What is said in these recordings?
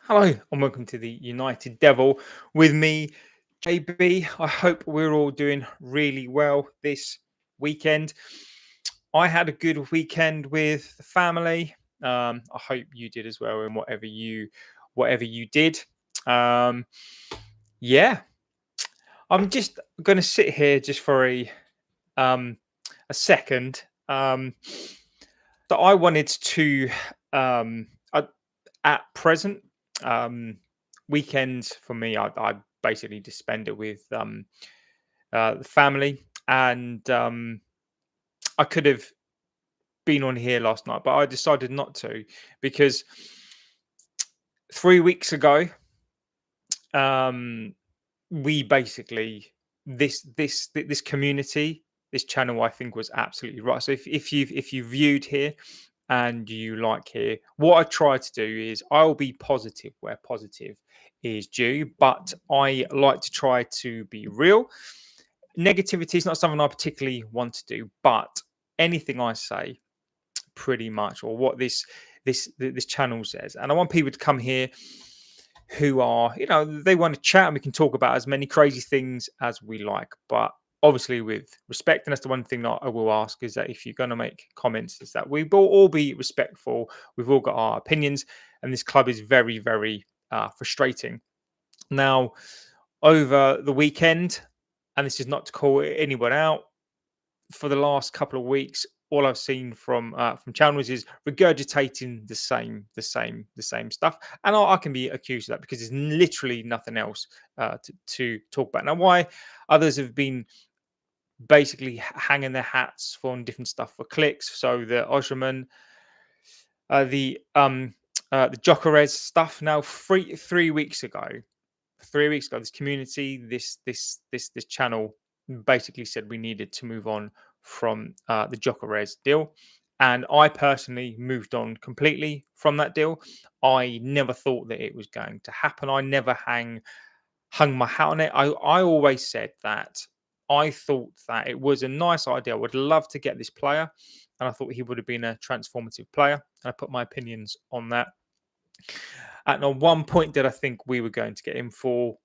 Hello and welcome to the United Devil with me, JB. I hope we're all doing really well this weekend. I had a good weekend with the family. I hope you did as well, and whatever you did. Um, yeah, I'm just going to sit here just for um, a second. So I wanted to um, at present. Um, Weekends for me, I basically just spend it with the family, and I could have been on here last night, but I decided not to because 3 weeks ago, um, we basically this community, this channel, I think was absolutely right. So if you viewed here and you like here, what I try to do is I'll be positive where positive is due, but I like to try to be real. Negativity is not something I particularly want to do, but anything I say, pretty much, or what this channel says, and I want people to come here who are, they want to chat, and we can talk about as many crazy things as we like, but obviously with respect. And that's the one thing that I will ask, is that if you're going to make comments, is that we will all be respectful. We've all got our opinions, and this club is very, very frustrating. Now, over the weekend, and this is not to call anyone out, for the last couple of weeks, all I've seen from channels is regurgitating the same stuff, and I can be accused of that because there's literally nothing else to talk about. Now, why others have been basically hanging their hats on different stuff for clicks. So the Osherman, the Jockarez stuff. Now, three weeks ago, 3 weeks ago, this community, this channel basically said we needed to move on from the Jockarez deal. And I personally moved on completely from that deal. I never thought that it was going to happen. I never hung my hat on it. I always said that I thought that it was a nice idea. I would love to get this player, and I thought he would have been a transformative player. And I put my opinions on that. And on one point, did I think we were going to get him for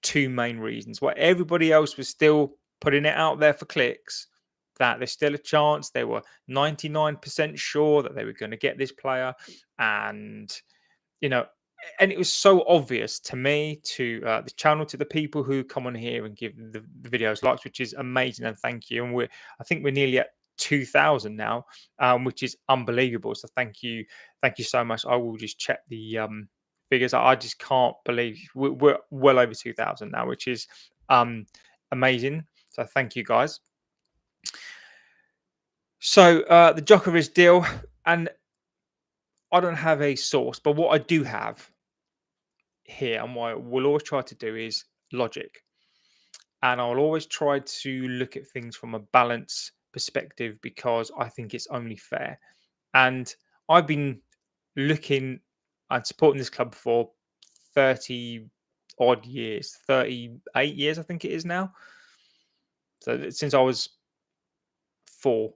two main reasons. Why everybody else was still putting it out there for clicks, that there's still a chance. They were 99% sure that they were going to get this player. And, you know, and it was so obvious to me, to the channel, to the people who come on here and give the videos likes, which is amazing, and thank you. And I think we're nearly at 2,000 now, which is unbelievable. So thank you so much. I will just check the figures. I just can't believe we're well over 2,000 now, which is amazing. So thank you, guys. So the Jockarez deal, and I don't have a source, but what I do have here, and what we'll always try to do, is logic. And I'll always try to look at things from a balance perspective, because I think it's only fair. And I've been looking and supporting this club for 30 odd years, 38 years, I think it is now. So since I was 4.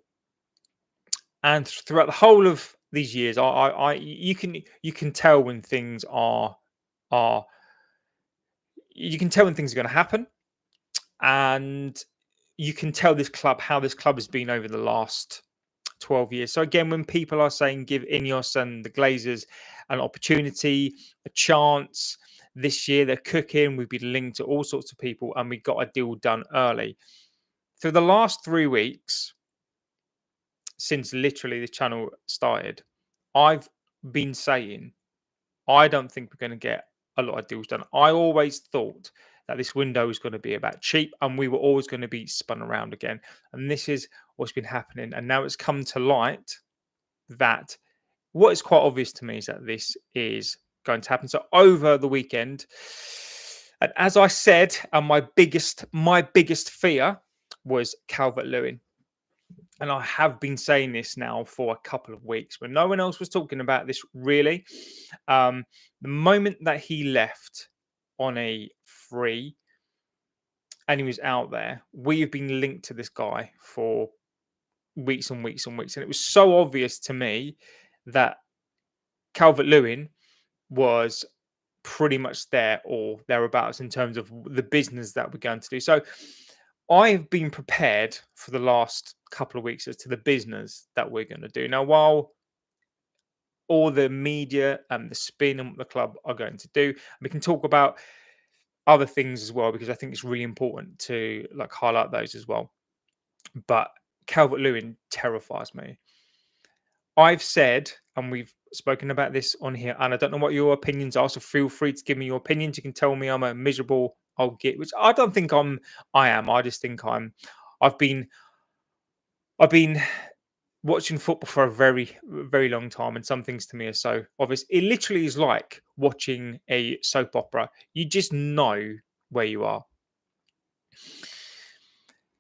And throughout the whole of these years, you can tell when things are you can tell when things are going to happen, and you can tell how this club has been over the last 12 years. So again, when people are saying give INEOS and the Glazers an opportunity, a chance, this year they're cooking, we've been linked to all sorts of people, and we got a deal done early. Through the last 3 weeks, since literally the channel started, I've been saying I don't think we're going to get a lot of deals done. I always thought that this window was going to be about cheap, and we were always going to be spun around again. And this is what's been happening. And now it's come to light that what is quite obvious to me is that this is going to happen. So over the weekend, and as I said, my biggest fear was Calvert-Lewin. And I have been saying this now for a couple of weeks, when no one else was talking about this really. The moment that he left on a free and he was out there, we have been linked to this guy for weeks and weeks and weeks. And it was so obvious to me that Calvert-Lewin was pretty much there or thereabouts in terms of the business that we're going to do. So I've been prepared for the last couple of weeks as to the business that we're going to do. Now, while all the media and the spin and what the club are going to do, we can talk about other things as well because I think it's really important to like highlight those as well. But Calvert-Lewin terrifies me. I've said, and we've spoken about this on here, and I don't know what your opinions are, so feel free to give me your opinions. You can tell me I'm a miserable old git, which I don't think I am. I just think I've been I've been watching football for a very, very long time, and some things to me are so obvious. It literally is like watching a soap opera. You just know where you are.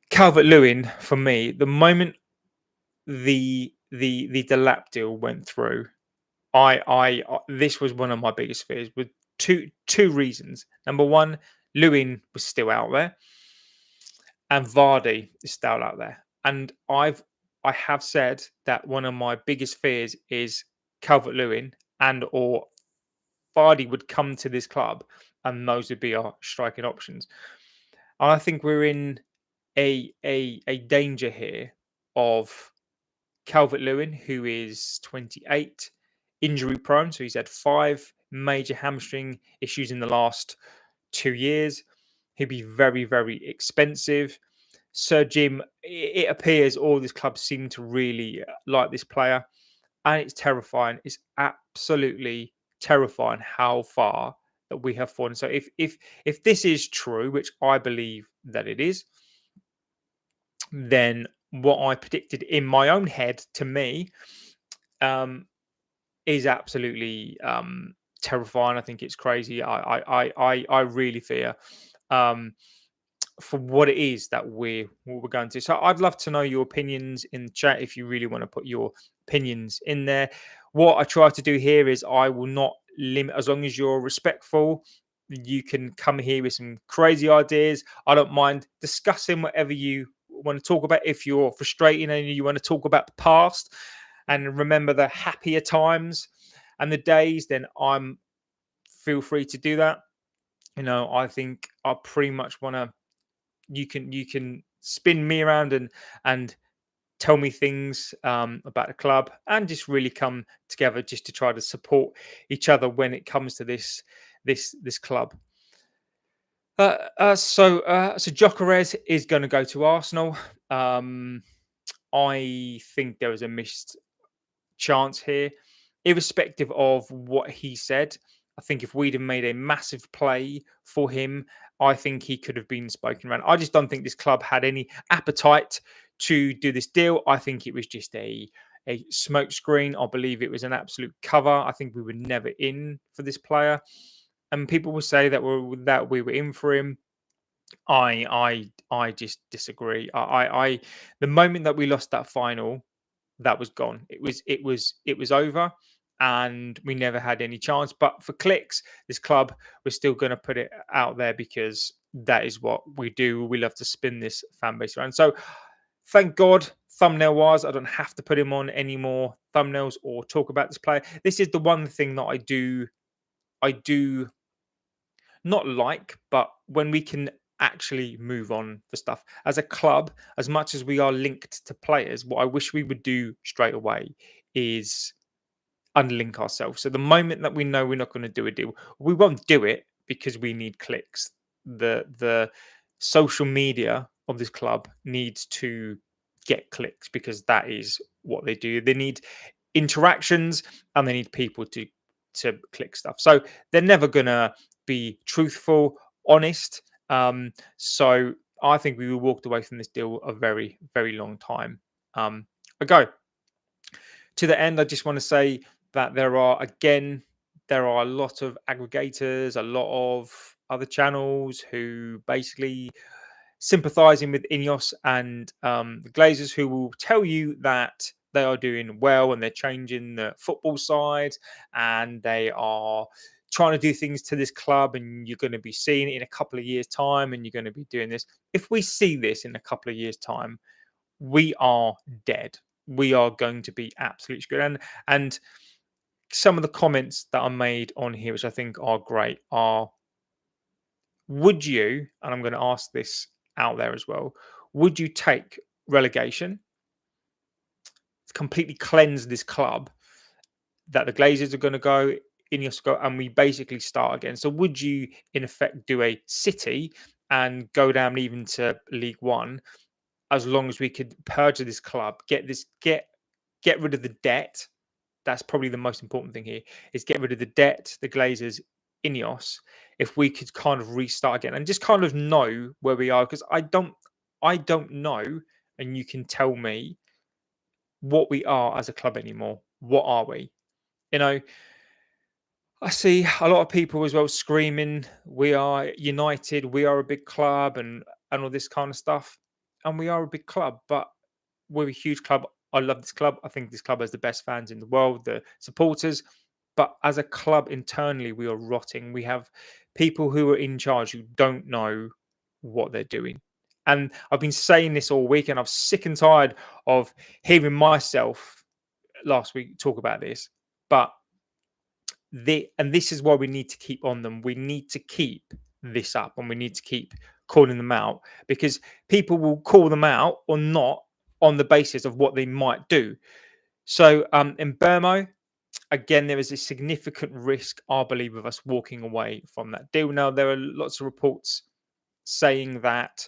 Calvert Lewin, for me, the moment the Delap deal went through, this was one of my biggest fears with two reasons. Number one, Lewin was still out there, and Vardy is still out there. And I have said that one of my biggest fears is Calvert Lewin and or Vardy would come to this club, and those would be our striking options. And I think we're in a danger here of Calvert Lewin, who is 28, injury prone. So he's had 5 major hamstring issues in the last 2 years. He'd be very, very expensive. Sir Jim, it appears all these clubs seem to really like this player, and it's terrifying. It's absolutely terrifying how far that we have fallen. So if this is true, which I believe that it is, then what I predicted in my own head to me um, is absolutely terrifying. I think it's crazy. I really fear um, for what it is that we're going to. So I'd love to know your opinions in the chat if you really want to put your opinions in there. What I try to do here is I will not limit as long as you're respectful. You can come here with some crazy ideas. I don't mind discussing whatever you want to talk about. If you're frustrating and you want to talk about the past and remember the happier times and the days, then I'm feel free to do that. I think I pretty much want to you can spin me around and tell me things about the club and just really come together just to try to support each other when it comes to this club. So Jockarez is going to go to Arsenal. Um, I think there was a missed chance here, irrespective of what he said. I think if we'd have made a massive play for him, I think he could have been spoken around. I just don't think this club had any appetite to do this deal. I think it was just a smokescreen. I believe it was an absolute cover. I think we were never in for this player, and people will say that we were in for him. I just disagree. The moment that we lost that final, that was gone. It was over, and we never had any chance. But for clicks, this club we're still going to put it out there because that is what we do. We love to spin this fan base around. So thank God, thumbnail wise, I don't have to put him on any more thumbnails or talk about this player. This is the one thing that I do not like, but when we can actually move on for stuff as a club, as much as we are linked to players, what I wish we would do straight away is unlink ourselves. So the moment that we know we're not going to do a deal, we won't do it because we need clicks. The social media of this club needs to get clicks because that is what they do. They need interactions and they need people to click stuff. So they're never gonna be truthful, honest. So I think we walked away from this deal a very, very long time ago. To the end, I just want to say that there are a lot of aggregators, a lot of other channels who basically sympathizing with INEOS and the Glazers, who will tell you that they are doing well and they're changing the football side and they are trying to do things to this club, and you're going to be seeing it in a couple of years' time and you're going to be doing this. If we see this in a couple of years' time, we are dead. We are going to be absolutely screwed. And some of the comments that are made on here, which I think are great, are: would you, and I'm going to ask this out there as well, would you take relegation to completely cleanse this club, that the Glazers are going to go, INEOS go, and we basically start again? So would you, in effect, do a City and go down even to League One, as long as we could purge this club, get rid of the debt? That's probably the most important thing here, is get rid of the debt, the Glazers, INEOS. If we could kind of restart again and just kind of know where we are, because I don't know, and you can tell me what we are as a club anymore. What are we? You know, I see a lot of people as well screaming, "We are united. We are a big club," and all this kind of stuff. And we are a big club, but we're a huge club. I love this club. I think this club has the best fans in the world, the supporters. But as a club internally, we are rotting. We have people who are in charge who don't know what they're doing. And I've been saying this all week, and I'm sick and tired of hearing myself last week talk about this. But this is why we need to keep on them. We need to keep this up, and we need to keep calling them out, because people will call them out or not on the basis of what they might do. So in Burmo, again, there is a significant risk, I believe, of us walking away from that deal. Now, there are lots of reports saying that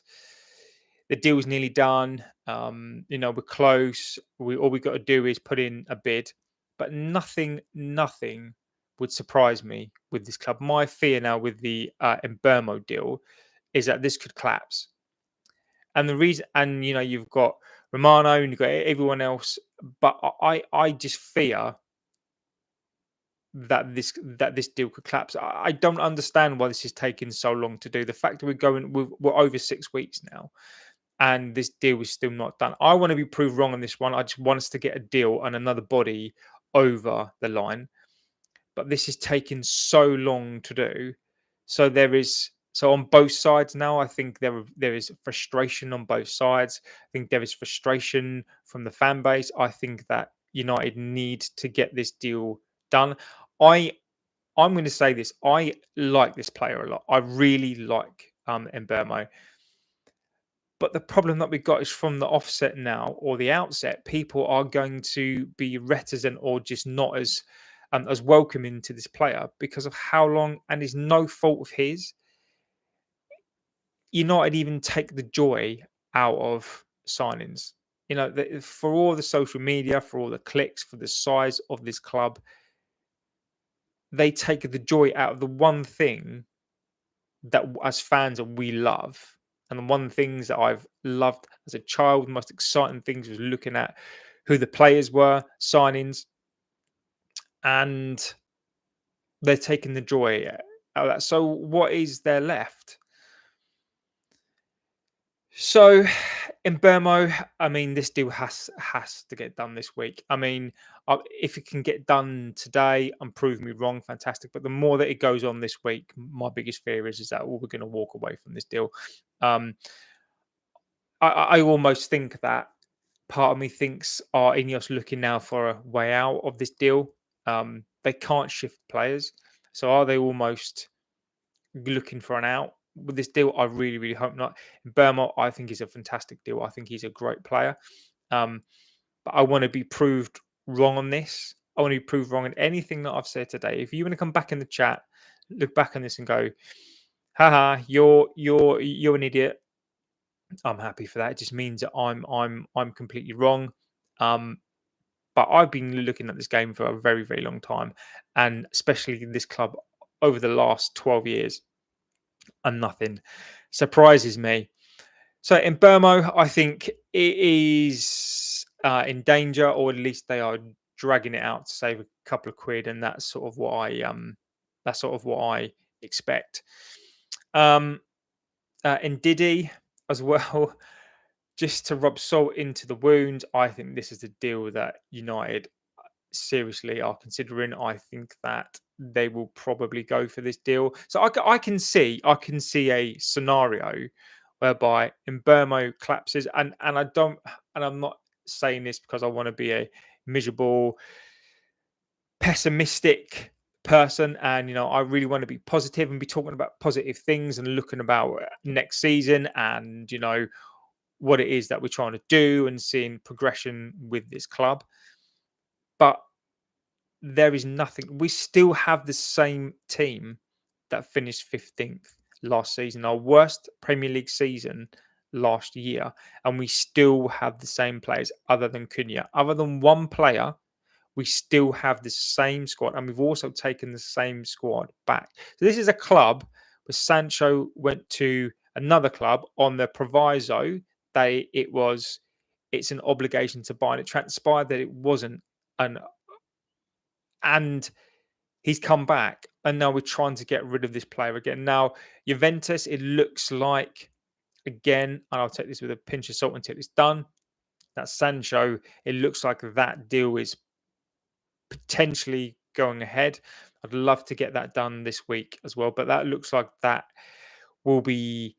the deal's nearly done. We're close. All we got to do is put in a bid, but nothing would surprise me with this club. My fear now with the In Burmo deal is that this could collapse. And the reason, and you've got Romano and you've got everyone else, but I just fear that this deal could collapse. I don't understand why this is taking so long to do. The fact that we're over 6 weeks now, and this deal is still not done. I want to be proved wrong on this one. I just want us to get a deal and another body over the line. But this is taking so long to do. So on both sides now, I think there is frustration on both sides. I think there is frustration from the fan base. I think that United need to get this deal done. I I'm going to say this. I like this player a lot. I really like In Burmo. But the problem that we've got is from the offset now, or the outset, people are going to be reticent or just not as welcoming to this player because of how long, and it's no fault of his. United even take the joy out of signings. For all the social media, for all the clicks, for the size of this club, they take the joy out of the one thing that as fans we love. And one of the things that I've loved as a child, the most exciting things was looking at who the players were, signings, and they're taking the joy out of that. So what is there left? So in Burmo, I mean, this deal has to get done this week. I mean, if it can get done today and prove me wrong, fantastic. But the more that it goes on this week, my biggest fear is that we're going to walk away from this deal. Um, I almost think that part of me thinks, are INEOS looking now for a way out of this deal? They can't shift players, so are they almost looking for an out with this deal? I really, really hope not. Burma, I think, is a fantastic deal. I think he's a great player. But I want to be proved wrong on this. I want to be proved wrong in anything that I've said today. If you want to come back in the chat, look back on this and go, haha, you're an idiot, I'm happy for that. It just means that I'm completely wrong. But I've been looking at this game for a very, very long time, and especially this club over the last 12 years, and nothing surprises me. So in Burmo, I think it is in danger, or at least they are dragging it out to save a couple of quid, and that's sort of what I expect. In Diddy as well, just to rub salt into the wound, I think this is the deal that United seriously are considering. I think that they will probably go for this deal. So I can see a scenario whereby In Burmo collapses, and I'm not saying this because I want to be a miserable pessimistic person, and I really want to be positive and be talking about positive things and looking about next season, and what it is that we're trying to do and seeing progression with this club. But there is nothing. We still have the same team that finished 15th last season, our worst Premier League season last year, and we still have the same players other than Cunha. Other than one player, we still have the same squad, and we've also taken the same squad back. So this is a club where Sancho went to another club on the proviso it's an obligation to buy, and it transpired that it wasn't, and he's come back, and now we're trying to get rid of this player again. Now, Juventus, it looks like, again, and I'll take this with a pinch of salt until it's done, that Sancho, it looks like that deal is potentially going ahead. I'd love to get that done this week as well, but that looks like that will be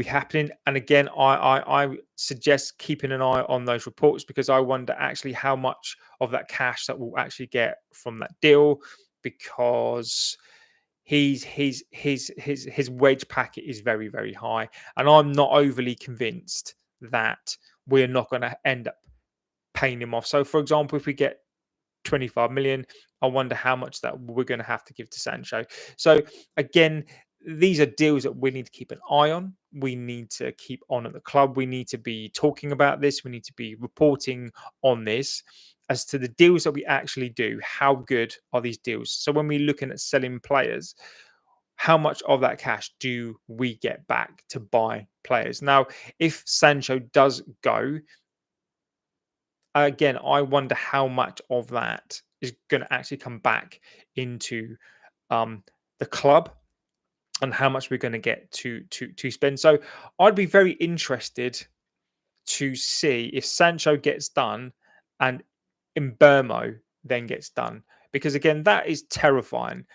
happening. And again, I suggest keeping an eye on those reports, because I wonder actually how much of that cash that we'll actually get from that deal, because his wage packet is very, very high, and I'm not overly convinced that we're not going to end up paying him off. So, for example, if we get 25 million, I wonder how much that we're going to have to give to Sancho. So again, these are deals that we need to keep an eye on. We need to keep on at the club. We need to be talking about this. We need to be reporting on this as to the deals that we actually do. How good are these deals? So when we're looking at selling players, how much of that cash do we get back to buy players? Now, if Sancho does go, again, I wonder how much of that is going to actually come back into the club, and how much we're going to get to spend. So I'd be very interested to see if Sancho gets done and In Burmo then gets done, because again, that is terrifying.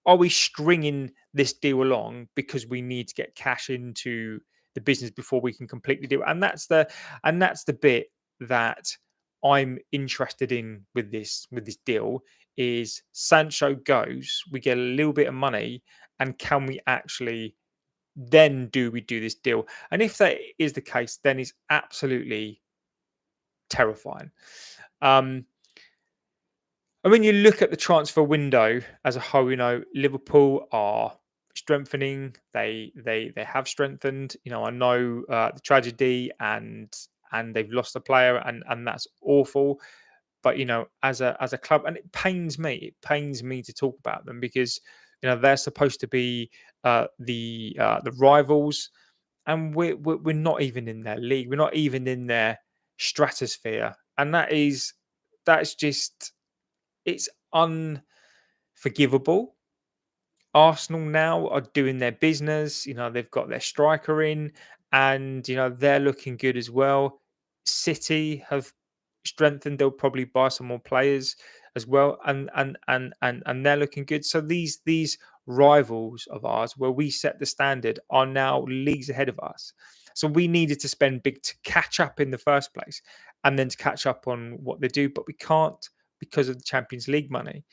Are we stringing this deal along because we need to get cash into the business before we can complete the deal? And that's the bit that I'm interested in with this deal. Is Sancho goes, we get a little bit of money, and can we actually then do we do this deal? And if that is the case, then it's absolutely terrifying. And when you look at the transfer window as a whole, Liverpool are strengthening. They have strengthened. I know the tragedy, and they've lost a player, and that's awful. But as a club, and it pains me. It pains me to talk about them, because they're supposed to be the rivals, and we're not even in their league. We're not even in their stratosphere, and that's just, it's unforgivable. Arsenal now are doing their business. They've got their striker in, and they're looking good as well. City have strengthened. They'll probably buy some more players as well, and they're looking good. So these rivals of ours, where we set the standard, are now leagues ahead of us. So we needed to spend big to catch up in the first place, and then to catch up on what they do, but we can't, because of the Champions League money,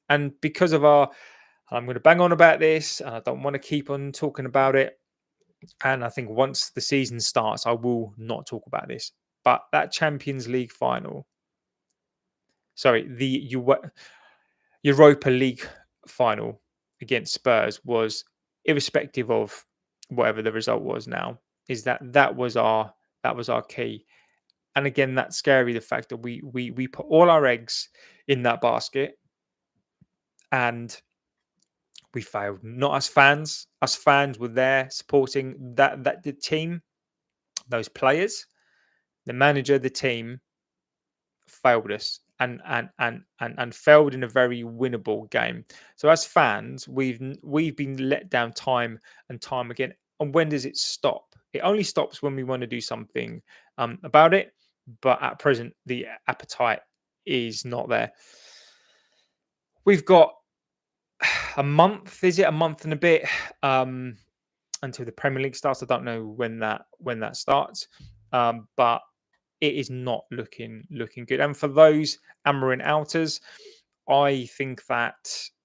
and because of our. I'm going to bang on about this, and I don't want to keep on talking about it. And I think once the season starts, I will not talk about this. But that Champions League final, sorry, the Europa League final against Spurs, was, irrespective of whatever the result was now, is that was our key. And again, that's scary, the fact that we put all our eggs in that basket, and we failed. Not as fans. Us fans were there supporting that the team, those players, the manager, the team failed us, and failed in a very winnable game. So as fans, we've been let down time and time again. And when does it stop? It only stops when we want to do something about it. But at present, the appetite is not there. We've got a month, is it a month and a bit, until the Premier League starts? I don't know when that starts, but it is not looking good. And for those Amarin outers, I think that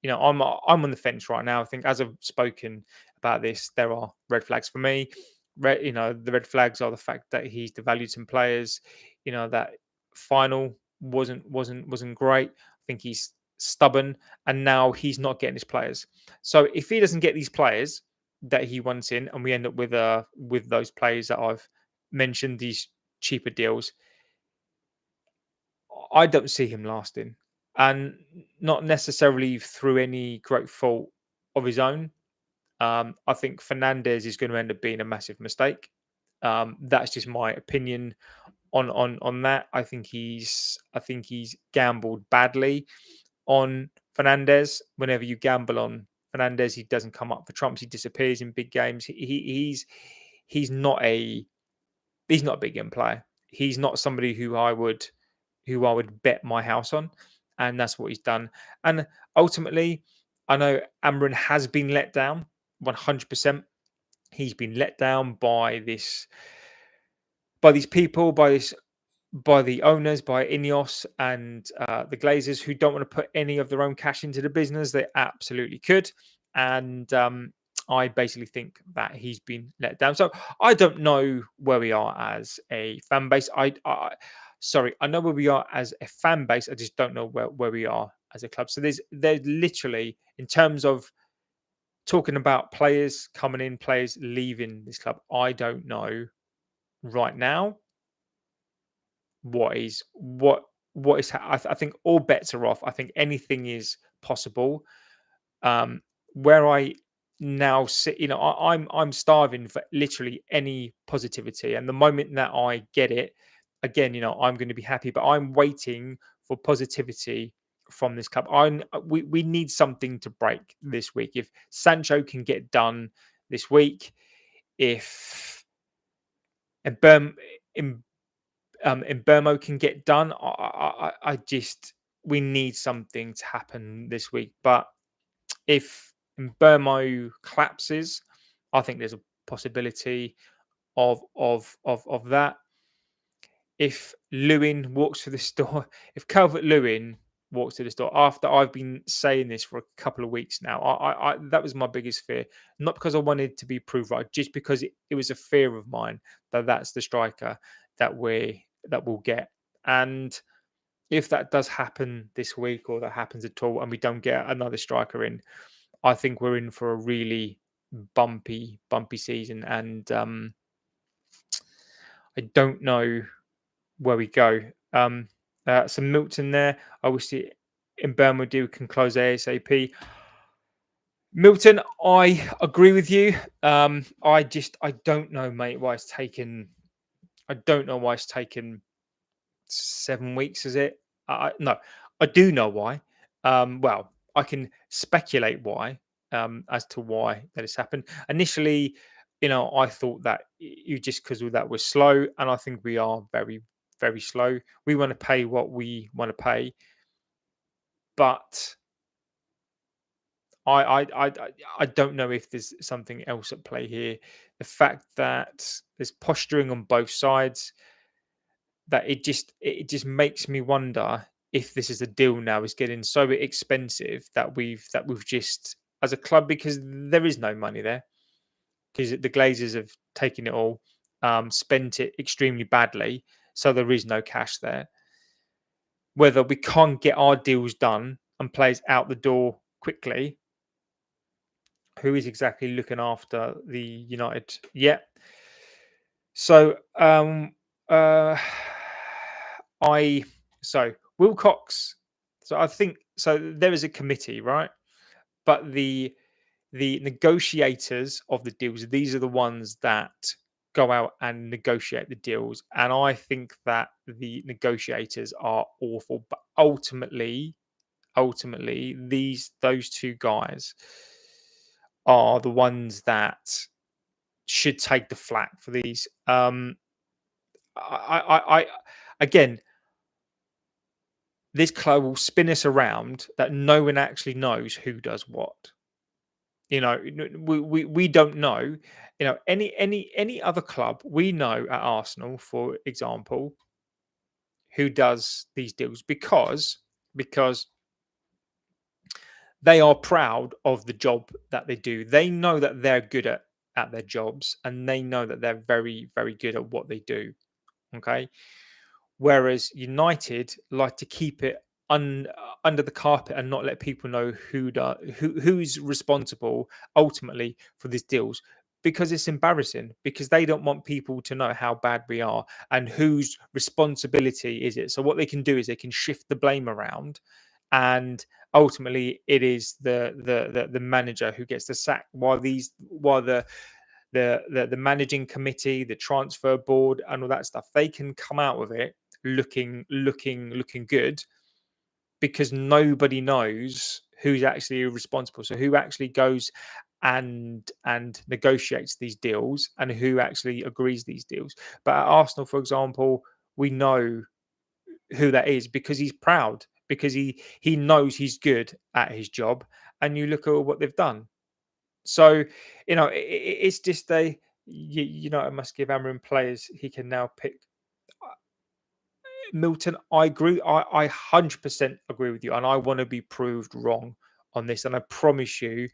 I'm on the fence right now. I think as I've spoken about this, there are red flags for me. The red flags are the fact that he's devalued some players. That final wasn't great. I think he's stubborn, and now he's not getting his players. So if he doesn't get these players that he wants in, and we end up with those players that I've mentioned, these cheaper deals, I don't see him lasting, and not necessarily through any great fault of his own. I think Fernandez is going to end up being a massive mistake. That's just my opinion on that. I think he's gambled badly on Fernandez. Whenever you gamble on Fernandez, he doesn't come up for trumps. He disappears in big games. He's not a he's not a big game player. He's not somebody who I would bet my house on, and that's what he's done. And ultimately, I know Amrin has been let down 100%. He's been let down by these people, by the owners, by INEOS and the Glazers, who don't want to put any of their own cash into the business. They absolutely could, and I basically think that he's been let down. So I don't know where we are as a fan base. Sorry, I know where we are as a fan base. I just don't know where we are as a club. So there's literally, in terms of talking about players coming in, players leaving this club, I don't know right now what is. I think all bets are off. I think anything is possible. Um, where I now sit, I'm starving for literally any positivity, and the moment that I get it, again, I'm going to be happy. But I'm waiting for positivity from this club. We need something to break this week. If Sancho can get done this week, if Burm, in Burmo can get done, I just we need something to happen this week. But if Burmo collapses, I think there's a possibility of that. If Lewin walks through the store, if Calvert-Lewin walks to the store, after I've been saying this for a couple of weeks now, I that was my biggest fear. Not because I wanted to be proved right, just because it was a fear of mine that that's the striker that we'll get. And if that does happen this week, or that happens at all, and we don't get another striker in, I think we're in for a really bumpy season. And I don't know where we go. Some Milton there. I wish the In Burmo deal can close ASAP. Milton, I agree with you. I don't know, mate, why it's taken. I don't know why it's taken 7 weeks. Is it? No, I do know why. Well, I can speculate why, as to why that has happened. Initially, I thought that you just because of that was slow, and I think we are very, very slow. We want to pay what we want to pay, but I don't know if there's something else at play here. The fact that there's posturing on both sides, that it just makes me wonder if this is a deal now is getting so expensive that we've just, as a club, because there is no money there, because the Glazers have taken it all, spent it extremely badly, so there is no cash there. Whether we can't get our deals done and players out the door quickly, who is exactly looking after the United? Yeah. So uh I so Wilcox. So I think so there is a committee, right? But the negotiators of the deals, these are the ones that go out and negotiate the deals. And I think that the negotiators are awful. But ultimately, those two guys are the ones that should take the flak for these. I again, this club will spin us around that no one actually knows who does what. We don't know. Any other club we know at Arsenal, for example, who does these deals, because they are proud of the job that they do. They know that they're good at their jobs, and they know that they're very, very good at what they do. Okay. Whereas United like to keep it under the carpet and not let people know who's responsible ultimately for these deals, because it's embarrassing, because they don't want people to know how bad we are and whose responsibility is it. So what they can do is they can shift the blame around, and ultimately it is the manager who gets the sack, while the managing committee, the transfer board, and all that stuff, they can come out of it looking good, because nobody knows who's actually responsible. So who actually goes and negotiates these deals, and who actually agrees these deals. But at Arsenal, for example, we know who that is, because he's proud, because he knows he's good at his job, and you look at what they've done. So, it's just I must give Amarin players he can now pick. Milton, I agree. I 100% agree with you, and I want to be proved wrong on this. And I promise you,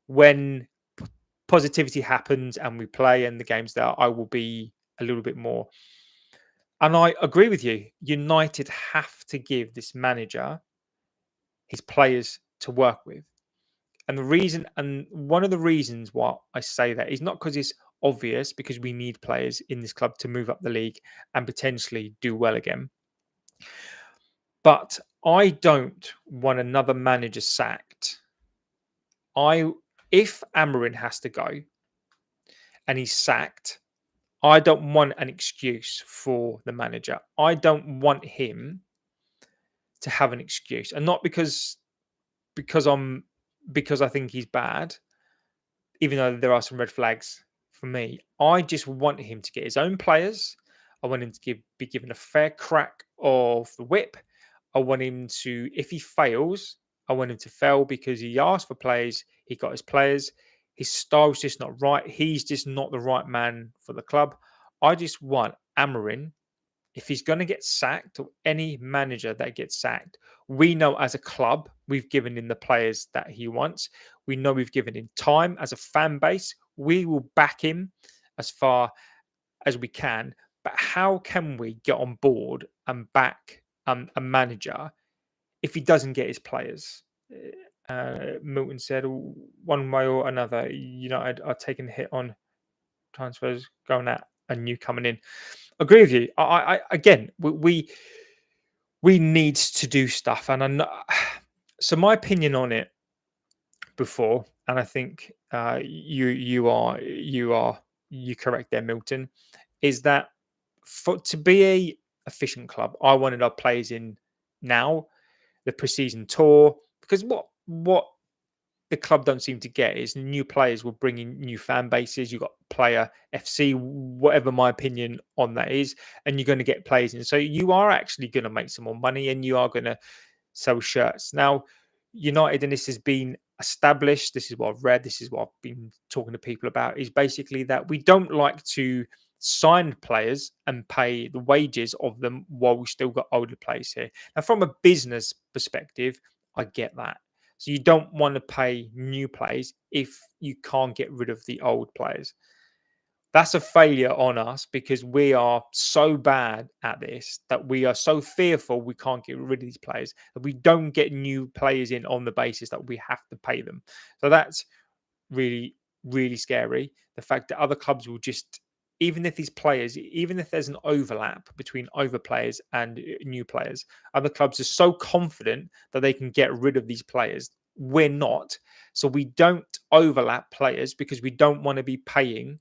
when positivity happens and we play and the game's there, I will be a little bit more. And I agree with you. United have to give this manager his players to work with. And one of the reasons why I say that is not because it's obvious, because we need players in this club to move up the league and potentially do well again. But I don't want another manager sacked. If Amarin has to go and he's sacked, I don't want an excuse for the manager. I don't want him to have an excuse, and not because I'm because I think he's bad, even though there are some red flags for me. I just want him to get his own players. I want him to be given a fair crack of the whip. I want him to, if he fails, I want him to fail, because he asked for players, he got his players. His style's just not right. He's just not the right man for the club. I just want Amarin, if he's going to get sacked, or any manager that gets sacked, we know as a club we've given him the players that he wants. We know we've given him time. As a fan base, we will back him as far as we can. But how can we get on board and back a manager if he doesn't get his players? Milton said, one way or another, United are taking a hit on transfers going out and new coming in. Agree with you. I again, we need to do stuff, and I know, so my opinion on it before, and I think you correct there, Milton, is that to be a efficient club, I wanted our players in now, the pre-season tour, because what the club don't seem to get is new players will bring in new fan bases. You've got player FC, whatever my opinion on that is, and you're going to get players in. So you are actually going to make some more money, and you are going to sell shirts. Now, United, and this has been established, this is what I've read, this is what I've been talking to people about, is basically that we don't like to sign players and pay the wages of them while we still got older players here. Now, from a business perspective, I get that. So you don't want to pay new players if you can't get rid of the old players. That's a failure on us, because we are so bad at this that we are so fearful we can't get rid of these players that we don't get new players in on the basis that we have to pay them. So that's really, really scary. The fact that other clubs will just, even if these players, even if there's an overlap between over players and new players, other clubs are so confident that they can get rid of these players. We're not. So we don't overlap players, because we don't want to be paying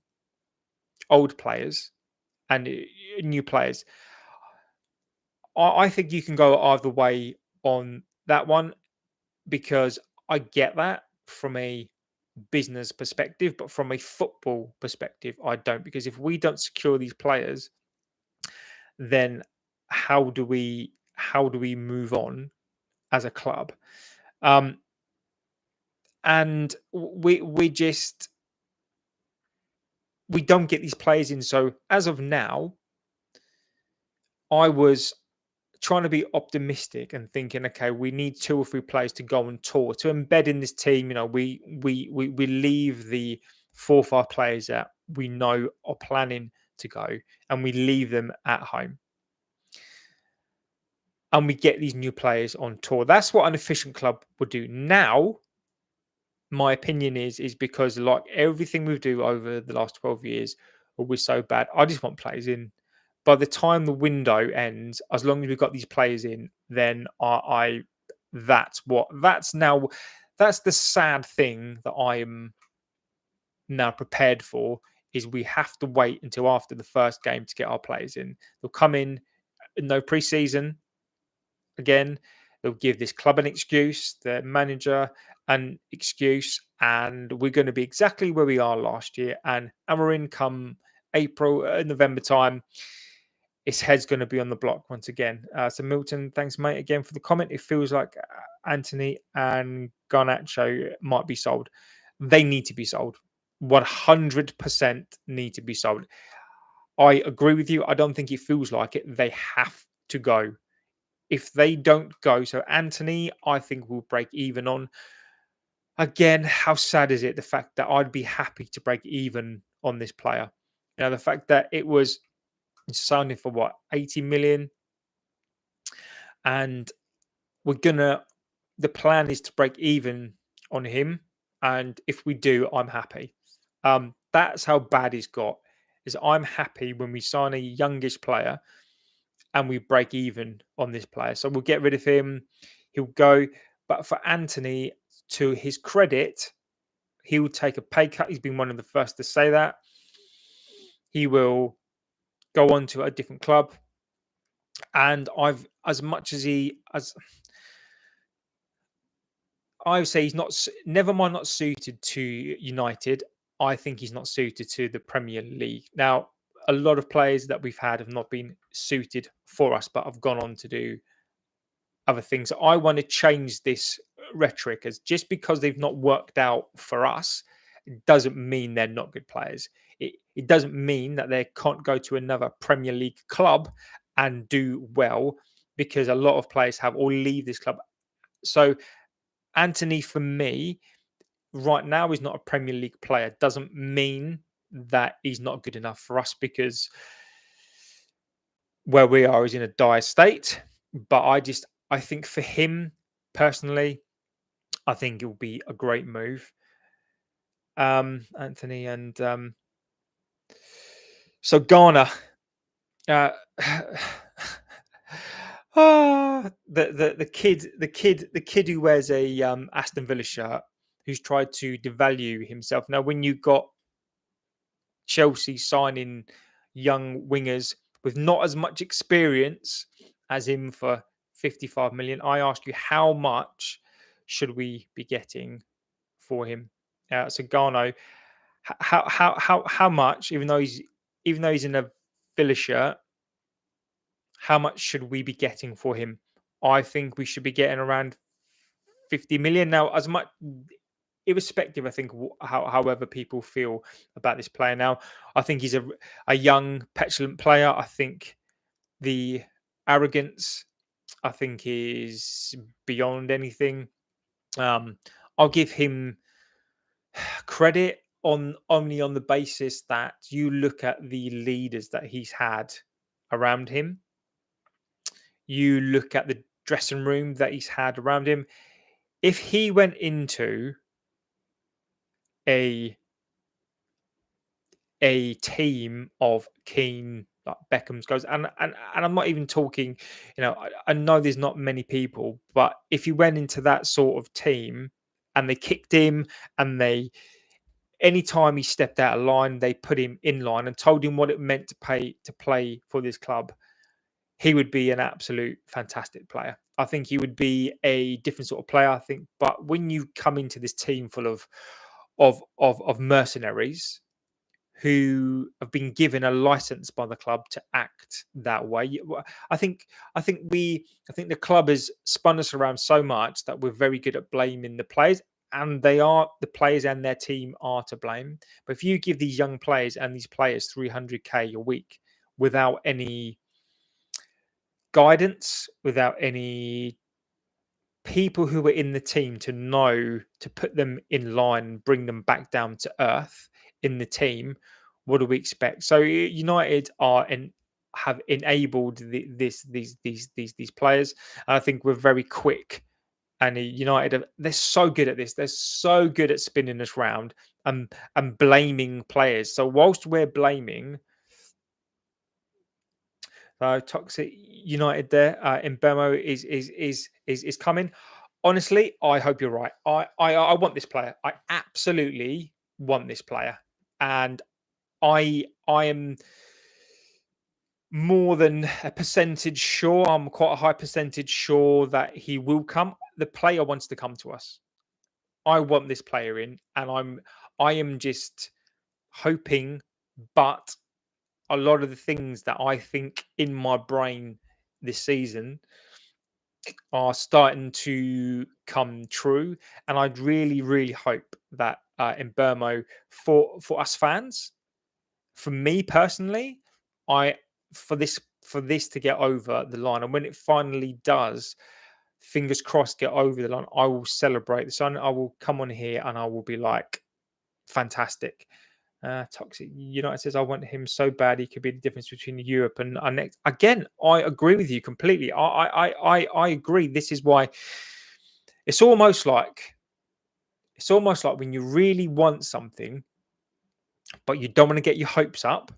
old players and new players. I think you can go either way on that one, because I get that from a business perspective, but from a football perspective, I don't. Because if we don't secure these players, then how do we move on as a club? Um, and we don't get these players in. So as of now, I was trying to be optimistic and thinking, okay, we need 2 or 3 players to go on tour to embed in this team. We leave the 4 or 5 players that we know are planning to go, and we leave them at home, and we get these new players on tour. That's what an efficient club would do. Now, my opinion is because like everything we do over the last 12 years, we're so bad. I just want players in. By the time the window ends, as long as we've got these players in, then I that's the sad thing that I am now prepared for, is we have to wait until after the first game to get our players in. They'll come in, no preseason again. They'll give this club an excuse, the manager an excuse, and we're going to be exactly where we are last year. And we're in come April, November time. His head's going to be on the block once again. So Milton, thanks mate again for the comment. It feels like Anthony and Garnacho might be sold. They need to be sold. 100% need to be sold. I agree with you. I don't think it feels like it. They have to go. If they don't go, so Anthony, I think will break even on. Again, how sad is it? The fact that I'd be happy to break even on this player. The fact that it was signing for what, 80 million, and the plan is to break even on him. And if we do, I'm happy. That's how bad he's got. Is I'm happy when we sign a youngish player and we break even on this player. So we'll get rid of him. He'll go. But for Anthony, to his credit, he will take a pay cut. He's been one of the first to say that. He will go on to a different club. And I would say he's not, never mind not suited to United. I think he's not suited to the Premier League. Now, a lot of players that we've had have not been suited for us, but have gone on to do other things. I want to change this rhetoric, as just because they've not worked out for us, it doesn't mean they're not good players. It doesn't mean that they can't go to another Premier League club and do well, because a lot of players have or leave this club. So Anthony, for me, right now, is not a Premier League player. Doesn't mean that he's not good enough for us, because where we are is in a dire state. But I think for him personally, I think it will be a great move. Anthony, and so Ghana. The kid who wears a Aston Villa shirt, who's tried to devalue himself. Now, when you got Chelsea signing young wingers with not as much experience as him for 55 million, I ask you, how much should we be getting for him? So Garno, how much? Even though he's in a Villa shirt, how much should we be getting for him? I think we should be getting around 50 million. Now, as much, irrespective, I think, however people feel about this player now, I think he's a young, petulant player. I think the arrogance, I think, is beyond anything. I'll give him credit only on the basis that you look at the leaders that he's had around him. You look at the dressing room that he's had around him. If he went into a team of Keane, like Beckham's goes, and I'm not even talking, I know there's not many people, but if he went into that sort of team and they kicked him, and anytime he stepped out of line, they put him in line and told him what it meant to play for this club, he would be an absolute fantastic player. I think he would be a different sort of player, I think. But when you come into this team full of mercenaries who have been given a license by the club to act that way, I think the club has spun us around so much that we're very good at blaming the players, and the players and their team are to blame. But if you give these young players and these players 300k a week without any guidance, without any people who were in the team to know to put them in line, bring them back down to earth in the team. What do we expect? So United are and have enabled these players, and I think we're very quick. And United, they're so good at this. They're so good at spinning us round and blaming players. So whilst we're blaming toxic United there, in Burmo is coming. Honestly, I hope you're right. I want this player. I absolutely want this player, and I am more than a percentage sure. I'm quite a high percentage sure that he will come. The player wants to come to us. I want this player in, and I am just hoping, but a lot of the things that I think in my brain this season are starting to come true, and I'd really, really hope that in Burmo for us fans, for me personally, I for this to get over the line, and when it finally does, fingers crossed, get over the line, I will celebrate the sun. I will come on here and I will be like, fantastic. Toxic United says, I want him so bad he could be the difference between Europe and our next. Again, I agree with you completely. I agree. This is why it's almost like when you really want something, but you don't want to get your hopes up,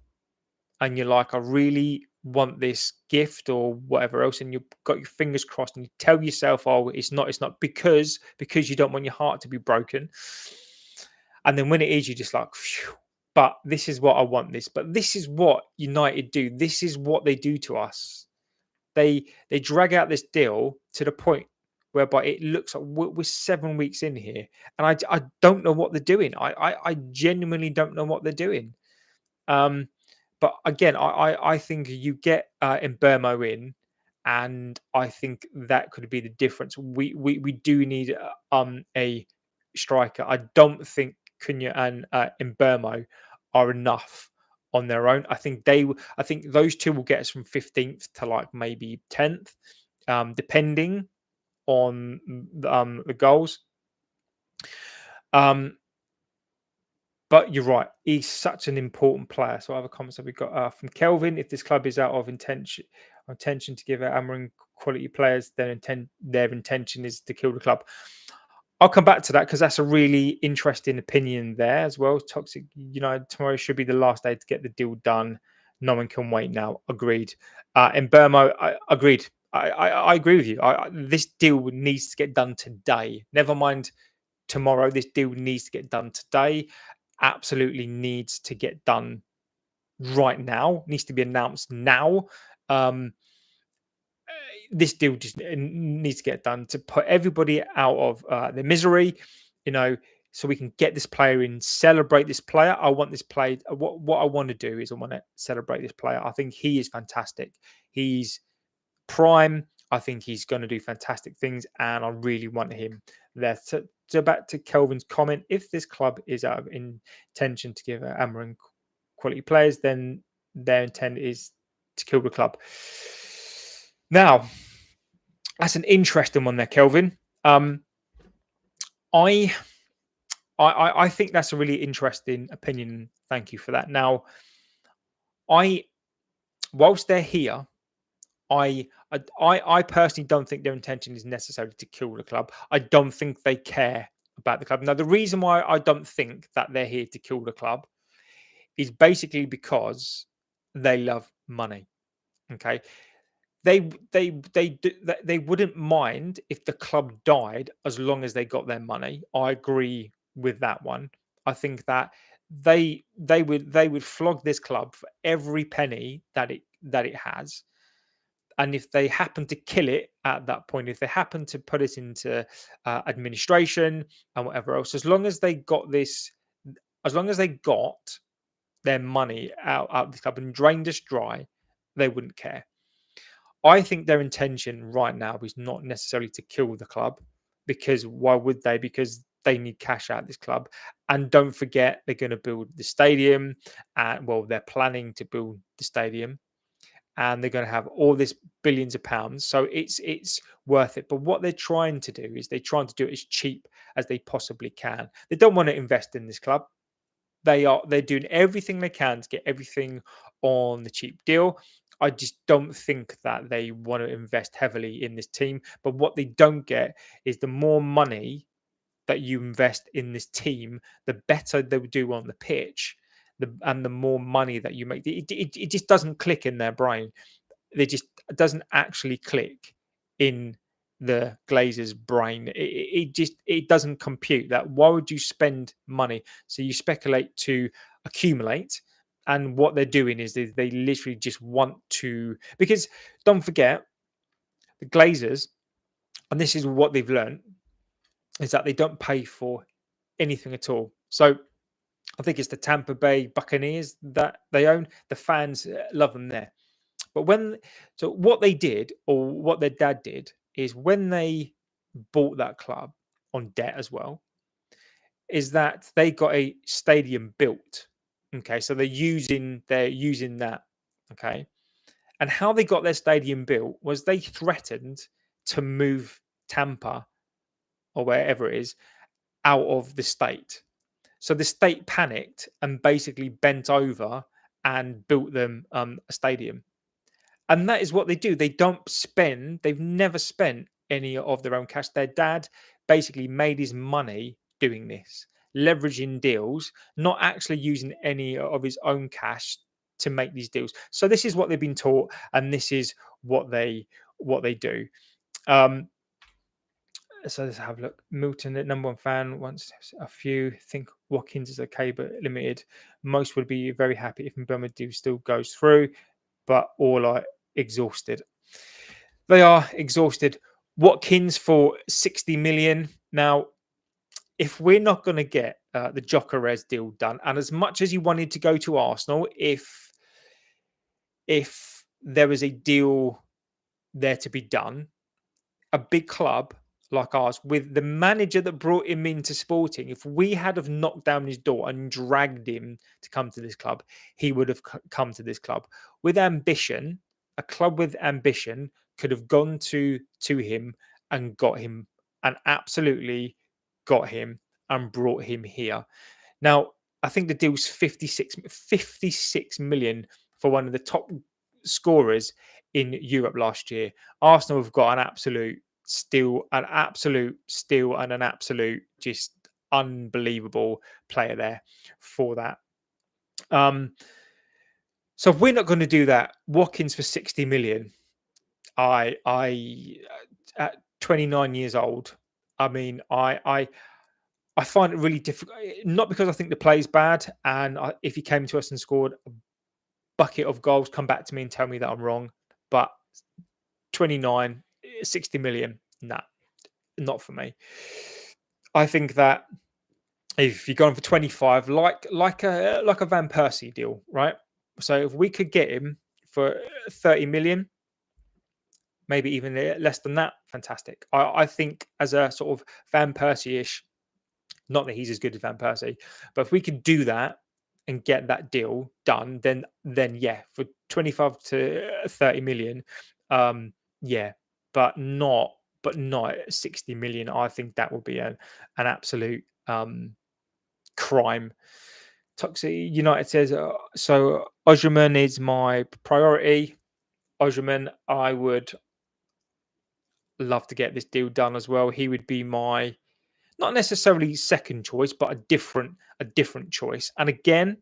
and you're like, I really want this gift or whatever else, and you've got your fingers crossed, and you tell yourself, oh, it's not because you don't want your heart to be broken. And then when it is, you're just like, phew, but this is what I want this. But this is what United do. This is what they do to us. They drag out this deal to the point whereby it looks like we're 7 weeks in here, and I don't know what they're doing. I genuinely don't know what they're doing. Um, but again, I think you get in Burmo in, and I think that could be the difference. We do need a striker. I don't think Cunha and in Burmo are enough on their own. I think those two will get us from 15th to like maybe 10th, depending on the goals. Um, But you're right. He's such an important player. So other comments that we got from Kelvin: if this club is out of intention to give out Amarin quality players, their intention is to kill the club. I'll come back to that because that's a really interesting opinion there as well. Toxic, tomorrow should be the last day to get the deal done. No one can wait now. Agreed. In Burmo, agreed. I agree with you. This deal needs to get done today. Never mind tomorrow. This deal needs to get done today. Absolutely needs to get done right now. Needs to be announced now. Um, this deal just needs to get done to put everybody out of their misery, so we can get this player in, celebrate this player. I want this play. What I want to do is I want to celebrate this player. I think he is fantastic. He's prime. I think he's going to do fantastic things, and I really want him there. So back to Kelvin's comment: if this club is out of intention to give Amarin quality players, then their intent is to kill the club. Now, that's an interesting one there, Kelvin. I think that's a really interesting opinion. Thank you for that. Now, whilst they're here, I personally don't think their intention is necessarily to kill the club. I don't think they care about the club. Now, the reason why I don't think that they're here to kill the club is basically because they love money. Okay, they wouldn't mind if the club died as long as they got their money. I agree with that one. I think that they would flog this club for every penny that it has, and if they happen to kill it at that point, if they happen to put it into administration and whatever else, as long as they got their money out of the club and drained us dry, they wouldn't care. I think their intention right now is not necessarily to kill the club, because why would they? Because they need cash out of this club. And don't forget, they're going to build the stadium. Well, they're planning to build the stadium. and they're going to have all this billions of pounds. So it's worth it. But what they're trying to do is they're trying to do it as cheap as they possibly can. They don't want to invest in this club. They're doing everything they can to get everything on the cheap deal. I just don't think that they want to invest heavily in this team. But what they don't get is the more money that you invest in this team, the better they will do on the pitch, and the more money that you make. It just doesn't click in their brain. They just it doesn't actually click in the Glazers' brain. It doesn't compute that. Why would you spend money? So you speculate to accumulate, and what they're doing is they literally just want to. Because don't forget, the Glazers, and this is what they've learned, is that they don't pay for anything at all. So I think it's the Tampa Bay Buccaneers that they own. The fans love them there. But what they did, or what their dad did, is when they bought that club on debt as well, is that they got a stadium built. Okay, so they're using that. Okay, and how they got their stadium built was they threatened to move Tampa or wherever it is out of the state. So the state panicked and basically bent over and built them a stadium. And that is what they do. They've never spent any of their own cash. Their dad basically made his money doing this, leveraging deals, not actually using any of his own cash to make these deals. So this is what they've been taught, and this is what they do. Um, so let's have a look. Milton, the number one fan, wants a few. Think Watkins is okay, but limited. Most would be very happy if Mbemba deal still goes through, but all are exhausted. They are exhausted. Watkins for 60 million. Now, if we're not going to get the Jockarez deal done, and as much as you wanted to go to Arsenal, if there was a deal there to be done, a big club like ours, with the manager that brought him into Sporting, if we had have knocked down his door and dragged him to come to this club, he would have come to this club. With ambition, a club with ambition could have gone to him and got him, and absolutely got him and brought him here. Now, I think the deal's 56 million for one of the top scorers in Europe last year. Arsenal have got an absolute steal, and an absolute just unbelievable player there for that. So if we're not going to do that, Watkins for 60 million, I at 29 years old, I mean, I find it really difficult. Not because I think the play's bad, and if he came to us and scored a bucket of goals, come back to me and tell me that I'm wrong. But 29, 60 million, nah, not for me. I think that if you're going for 25, like a Van Persie deal, right? So if we could get him for 30 million, maybe even less than that, fantastic. I think as a sort of Van Persie-ish, not that he's as good as Van Persie, but if we could do that and get that deal done, then yeah, for 25 to 30 million, yeah, but not 60 million. I think that would be an absolute crime. Toxic United says, so Ojman is my priority. Ojman, I would love to get this deal done as well. He would be my, not necessarily second choice, but a different choice. And again,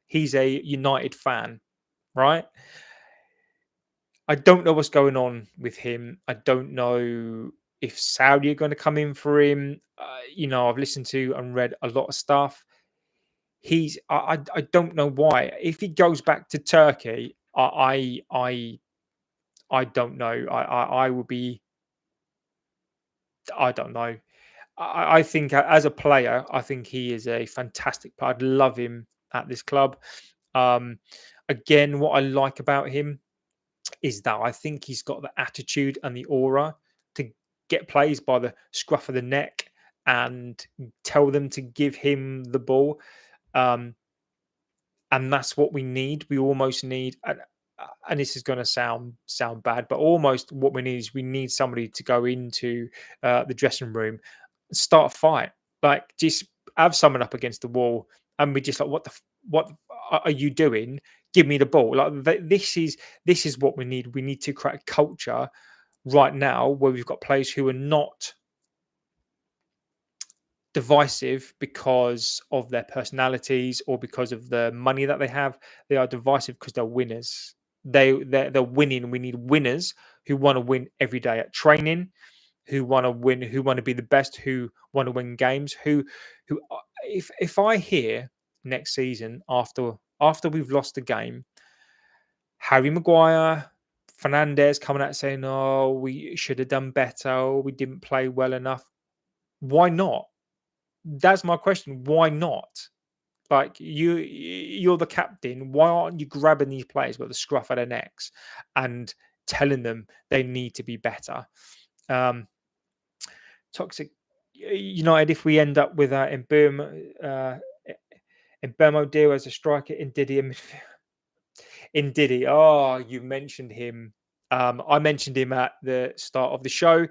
he's a United fan, right? I don't know what's going on with him. I don't know if Saudi are going to come in for him. I've listened to and read a lot of stuff. I don't know why. If he goes back to Turkey, I don't know. I will be. I don't know. I think as a player, I think he is a fantastic player. I'd love him at this club. Um, Again, what I like about him is that I think he's got the attitude and the aura to get plays by the scruff of the neck and tell them to give him the ball. And that's what we need. We almost need and this is going to sound bad, but almost what we need is we need somebody to go into the dressing room, start a fight, like just have someone up against the wall, and we just like, what are you doing? Give me the ball. Like this is what we need. We need to create a culture right now where we've got players who are not divisive because of their personalities or because of the money that they have. They are divisive because they're winners. They're winning. We need winners who want to win every day at training, who want to win, who want to be the best, who want to win games. Who if I hear next season after we've lost the game, Harry Maguire, Fernandez coming out saying, "Oh, we should have done better. Or we didn't play well enough." Why not? That's my question. Why not? Like you're the captain. Why aren't you grabbing these players by the scruff of their necks and telling them they need to be better? Um, Toxic United. If we end up with in Burmo deal as a striker in Diddy in Diddy. Oh, you mentioned him. I mentioned him at the start of the show.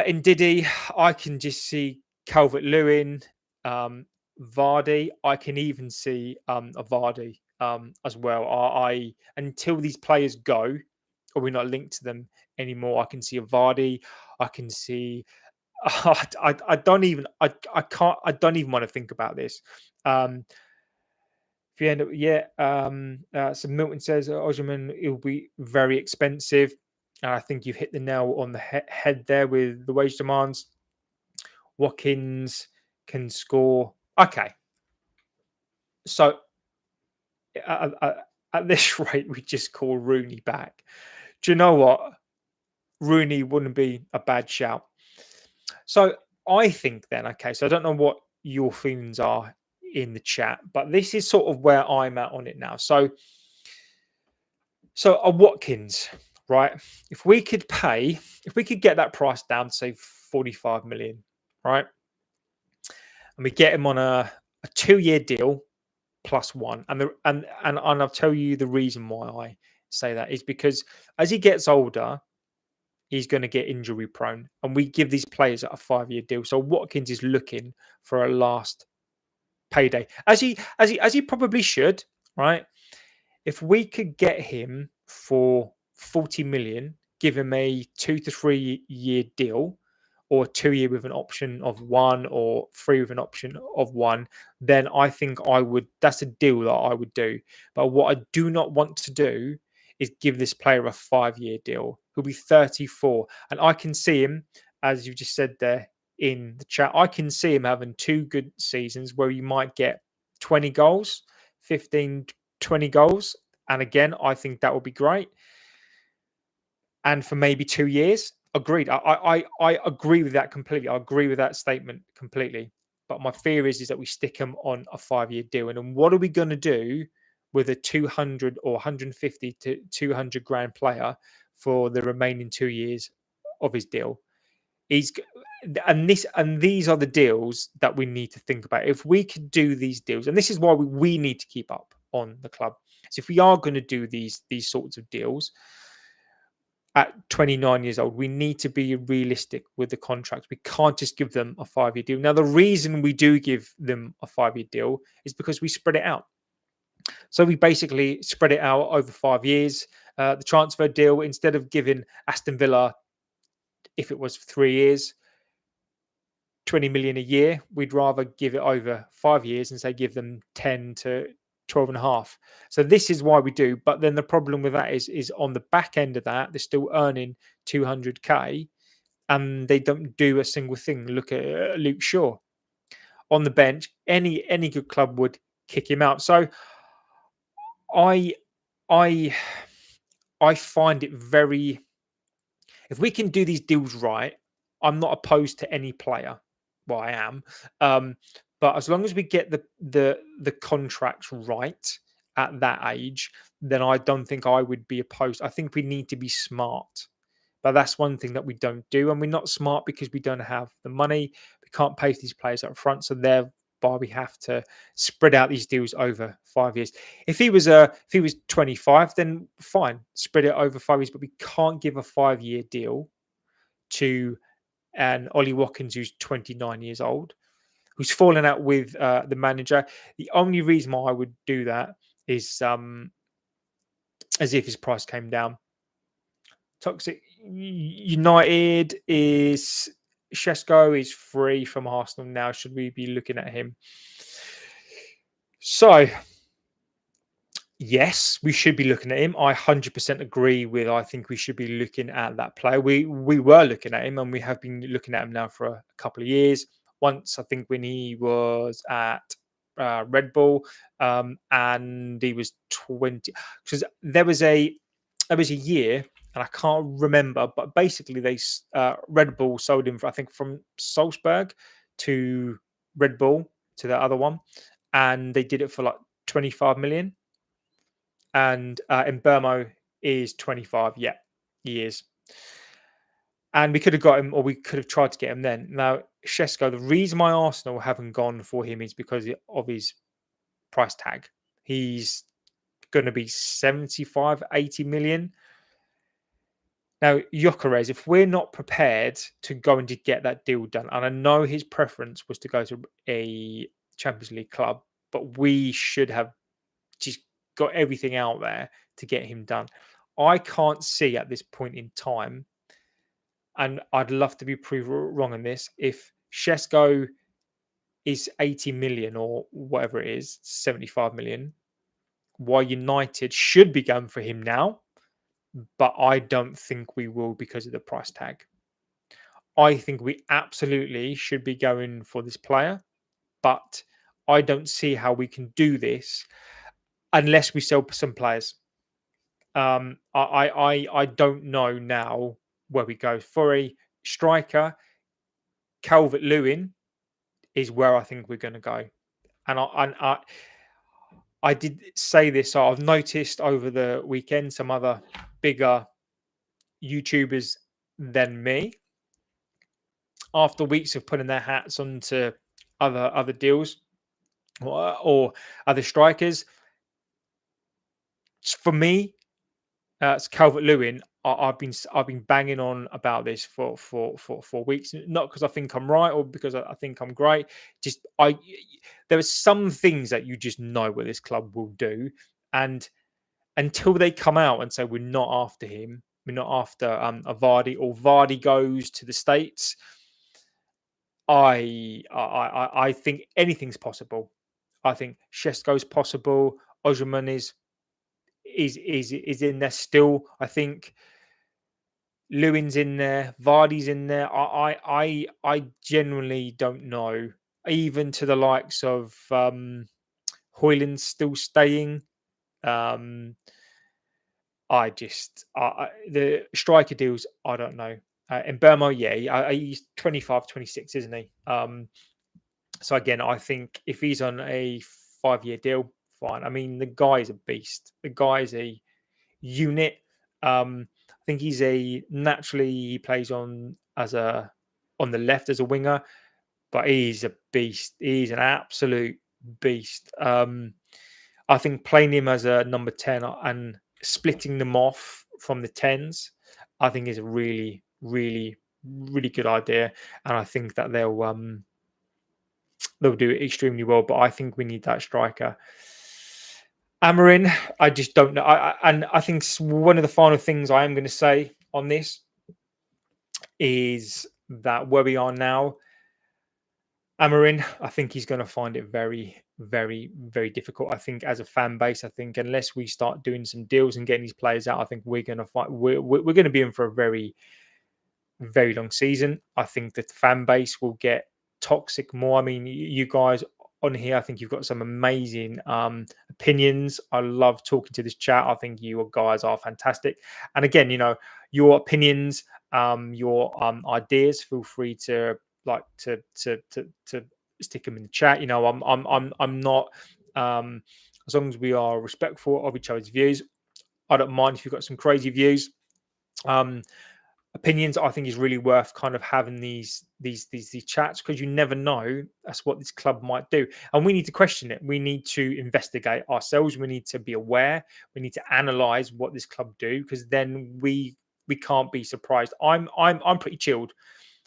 In Diddy, I can just see Calvert-Lewin, Vardy. I can even see a Vardy as well. I until these players go, or we're not linked to them anymore, I can see a Vardy. I can see. I don't even. I can't. I don't even want to think about this. If you end up, yeah. So Milton says Osimhen, it will be very expensive. And I think you've hit the nail on the head there with the wage demands. Watkins can score. Okay, so at this rate, we just call Rooney back. Do you know what? Rooney wouldn't be a bad shout. So I think then, okay, so I don't know what your feelings are in the chat, but this is sort of where I'm at on it now. So a Watkins, right? If we could get that price down to say 45 million, right? And we get him on a 2-year deal plus one. And I'll tell you the reason why I say that is because as he gets older, he's going to get injury prone. And we give these players a 5-year deal. So Watkins is looking for a last payday. As he probably should, right? If we could get him for 40 million, give him a 2 to 3 year deal, or 2 year with an option of one, or 3 with an option of one, then I think that's a deal that I would do. But what I do not want to do is give this player a 5-year deal. He'll be 34. And I can see him, as you just said there in the chat, I can see him having 2 good seasons where you might get 20 goals, 15, 20 goals. And again, I think that would be great. And for maybe 2 years, agreed. I agree with that completely. I agree with that statement completely. But my fear is that we stick him on a 5-year deal. And then what are we going to do with a 200 or 150 to 200 grand player for the remaining 2 years of his deal? These are the deals that we need to think about. If we could do these deals, and this is why we need to keep up on the club. So if we are going to do these sorts of deals at 29 years old, we need to be realistic with the contracts. We can't just give them a 5-year deal. Now, the reason we do give them a 5-year deal is because we spread it out. So we basically spread it out over 5 years. The transfer deal, instead of giving Aston Villa, if it was for 3 years, 20 million a year, we'd rather give it over 5 years and say give them 10 to 12 and a half. So this is why we do. But then the problem with that is on the back end of that, they're still earning 200k and they don't do a single thing. Look at Luke Shaw on the bench. Any good club would kick him out. So I find it very, if we can do these deals right, I'm not opposed to any player. Well, I am. But as long as we get the contracts right at that age, then I don't think I would be opposed. I think we need to be smart. But that's one thing that we don't do. And we're not smart because we don't have the money. We can't pay for these players up front. So why we have to spread out these deals over 5 years. If he was 25, then fine, spread it over 5 years. But we can't give a 5-year deal to an Ollie Watkins who's 29 years old, who's fallen out with the manager. The only reason why I would do that is as if his price came down. Toxic United is Shesko is free from Arsenal now. Should we be looking at him? So yes, we should be looking at him. I 100% agree with. I think we should be looking at that player. We were looking at him, and we have been looking at him now for a couple of years. Once, I think, when he was at Red Bull, and he was 20. Because there was a year, and I can't remember, but basically Red Bull sold him, I think, from Salzburg to Red Bull to the other one, and they did it for like 25 million. And In Burmo is 25. Yeah, he is. And we could have got him, or we could have tried to get him then. Now, Shesko, the reason why Arsenal haven't gone for him is because of his price tag. He's going to be 75, 80 million. Now, Jockarez, if we're not prepared to go and to get that deal done, and I know his preference was to go to a Champions League club, but we should have just got everything out there to get him done. I can't see at this point in time, and I'd love to be proved wrong on this, if Shesko is 80 million or whatever it is, 75 million, why United should be going for him now, but I don't think we will because of the price tag. I think we absolutely should be going for this player, but I don't see how we can do this unless we sell some players. I don't know now where we go for a striker. Calvert-Lewin is where I think we're going to go, and I did say this. So I've noticed over the weekend some other bigger YouTubers than me, after weeks of putting their hats onto other deals or other strikers. For me, it's Calvert-Lewin. I've been banging on about this for weeks, not because I think I'm right or because I think I'm great. Just there are some things that you just know what this club will do, and until they come out and say we're not after him, we're not after a Vardy, or Vardy goes to the States, I think anything's possible. I think Shesko's possible. Osimhen is in there still. I think Lewin's in there. Vardy's in there. I genuinely don't know. Even to the likes of Hoyland's still staying. The striker deals, I don't know. In Burmo, yeah, he's 25, 26, isn't he? So again, I think if he's on a 5-year deal, fine. I mean, the guy's a beast. The guy's a unit. I think he plays on the left as a winger, but he's a beast. He's an absolute beast. I think playing him as a number 10 and splitting them off from the 10s, I think is a really, really, really good idea. And I think that they'll do it extremely well. But I think we need that striker. Amarin, I just don't know. I think one of the final things I am going to say on this is that where we are now, Amarin, I think he's going to find it very, very, very difficult. I think as a fan base, I think unless we start doing some deals and getting these players out, I think we're going to fight. We're going to be in for a very, very long season. I think the fan base will get toxic more. I mean, you guys on here, I think you've got some amazing opinions. I love talking to this chat. I think you guys are fantastic. And again, your opinions, your ideas, feel free to stick them in the chat. I'm not as long as we are respectful of each other's views. I don't mind if you've got some crazy views. opinions. I think is really worth kind of having these chats, because you never know that's what this club might do, and we need to question it. We need to investigate ourselves. We need to be aware. We need to analyze what this club do, because then we can't be surprised. I'm pretty chilled,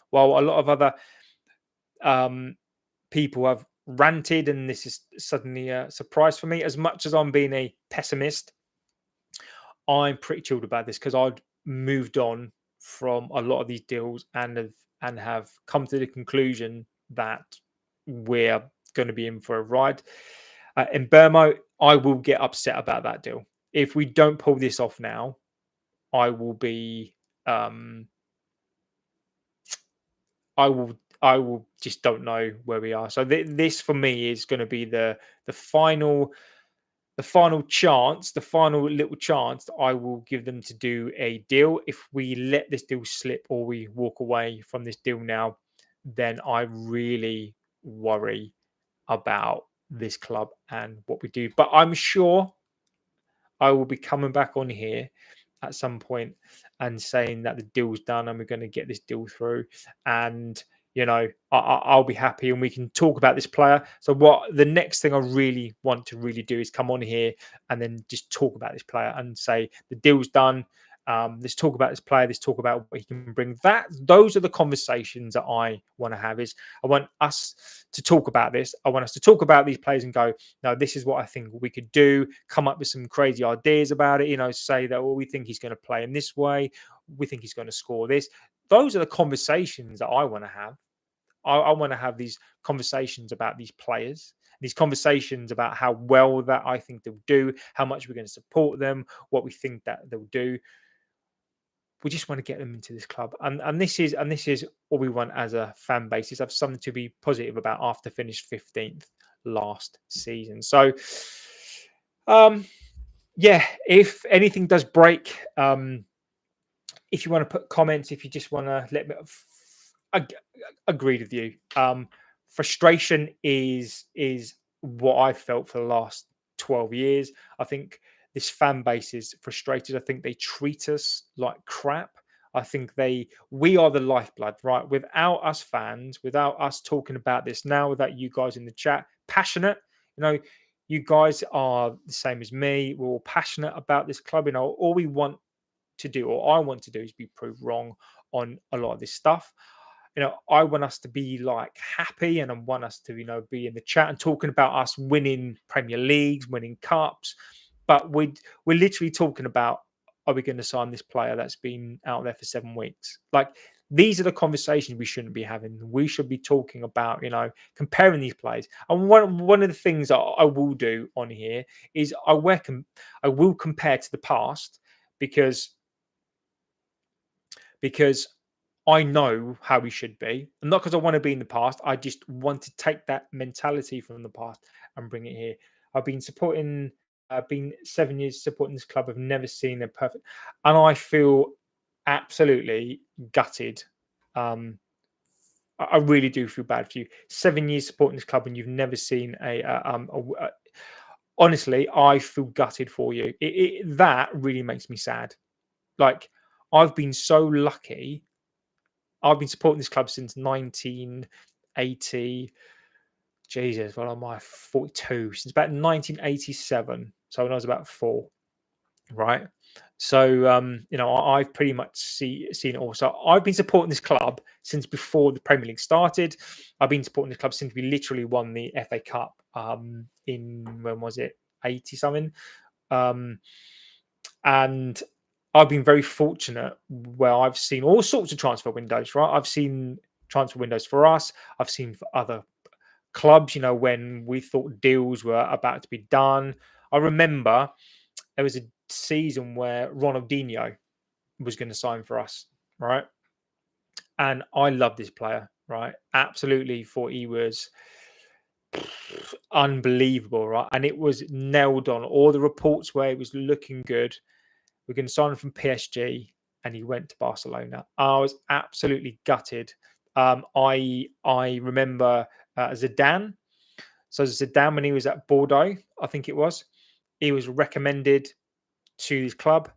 while a lot of other um, people have ranted, and this is suddenly a surprise for me. As much as I'm being a pessimist, I'm pretty chilled about this, because I'd moved on from a lot of these deals, and have come to the conclusion that we're going to be in for a ride. In Burmo, I will get upset about that deal. If we don't pull this off now, I will be I will just don't know where we are. So this for me is going to be the final chance, the final little chance that I will give them to do a deal. If we let this deal slip, or we walk away from this deal now, then I really worry about this club and what we do. But I'm sure I will be coming back on here at some point and saying that the deal's done and we're going to get this deal through. And I'll be happy, and we can talk about this player. So what the next thing I really want to really do is come on here and then just talk about this player and say the deal's done. Let's talk about this player. Let's talk about what he can bring. Those are the conversations that I want to have. Is I want us to talk about this. I want us to talk about these players and go, no, this is what I think we could do. Come up with some crazy ideas about it. Say that, well, we think he's going to play in this way. We think he's going to score this. Those are the conversations that I want to have. I want to have these conversations about these players, these conversations about how well that I think they'll do, how much we're going to support them, what we think that they'll do. We just want to get them into this club, and this is what we want as a fan base, is have something to be positive about after finished 15th last season. So, yeah, if anything does break, if you want to put comments, if you just want to let me, I agreed with you. Frustration is what I felt for the last 12 years. I think this fan base is frustrated. I think they treat us like crap. I think we are the lifeblood, right? Without us fans, without us talking about this now, without you guys in the chat, passionate, you guys are the same as me. We're all passionate about this club. All we want to do, or I want to do, is be proved wrong on a lot of this stuff. I want us to be like happy, and I want us to, be in the chat and talking about us winning Premier Leagues, winning cups. But we're literally talking about, are we going to sign this player that's been out there for 7 weeks? Like, these are the conversations we shouldn't be having. We should be talking about, comparing these players. And one of the things that I will do on here is I will compare to the past, because I know how we should be, and not because I want to be in the past. I just want to take that mentality from the past and bring it here. I've been 7 years supporting this club. I've never seen a perfect, and I feel absolutely gutted. I really do feel bad for you. 7 years supporting this club, and you've never seen honestly, I feel gutted for you. That really makes me sad. Like, I've been so lucky. I've been supporting this club since 1980. Jesus, well, am I 42? Since about 1987. So when I was about 4, right? So, I've pretty much seen it all. So I've been supporting this club since before the Premier League started. I've been supporting this club since we literally won the FA Cup in, when was it? 80 something. And I've been very fortunate where I've seen all sorts of transfer windows, right? I've seen transfer windows for us. I've seen for other clubs, when we thought deals were about to be done. I remember there was a season where Ronaldinho was going to sign for us, right? And I love this player, right? Absolutely thought he was unbelievable, right? And it was nailed on. All the reports where it was looking good. We're going to sign him from PSG, and he went to Barcelona. I was absolutely gutted. I remember Zidane. So Zidane, when he was at Bordeaux, I think it was, he was recommended to his club,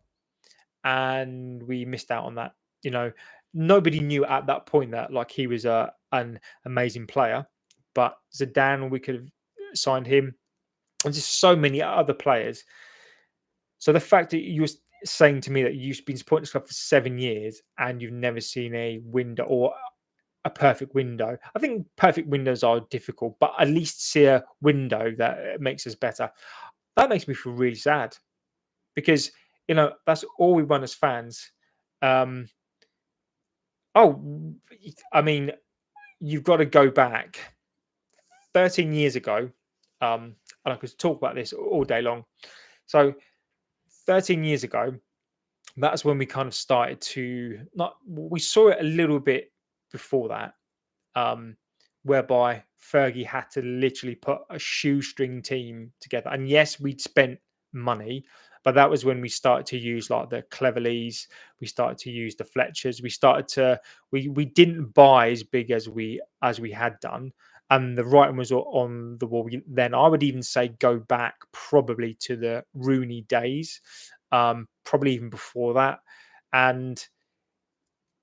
and we missed out on that. You know, nobody knew at that point that like he was an amazing player, but Zidane, we could have signed him, and just so many other players. So the fact that you were saying to me that you've been supporting this club for 7 years and you've never seen a window or a perfect window. I think perfect windows are difficult, but at least see a window that makes us better. That makes me feel really sad because that's all we want as fans. Um, oh, I mean, you've got to go back 13 years ago, and I could talk about this all day long. So 13 years ago, that's when we kind of started to not. We saw it a little bit before that, um, whereby Fergie had to literally put a shoestring team together. And yes, we'd spent money, but that was when we started to use like the Cleverleys, we started to use the Fletchers, we didn't buy as big as we had done. And the writing was on the wall. Then I would even say go back probably to the Rooney days, probably even before that. And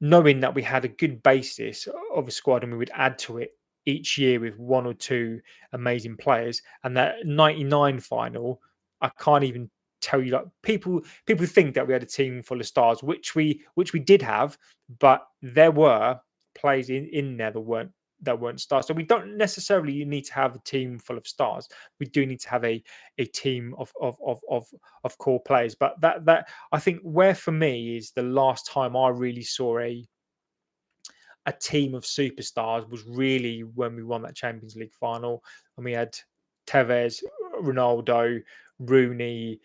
knowing that we had a good basis of a squad and we would add to it each year with one or two amazing players, and that 99 final, I can't even tell you, like, people think that we had a team full of stars, which we did have, but there were players in there that weren't stars. So we don't necessarily need to have a team full of stars. We do need to have a team of core players. But that I think where for me is the last time I really saw a team of superstars was really when we won that Champions League final, and we had Tevez, Ronaldo, Rooney,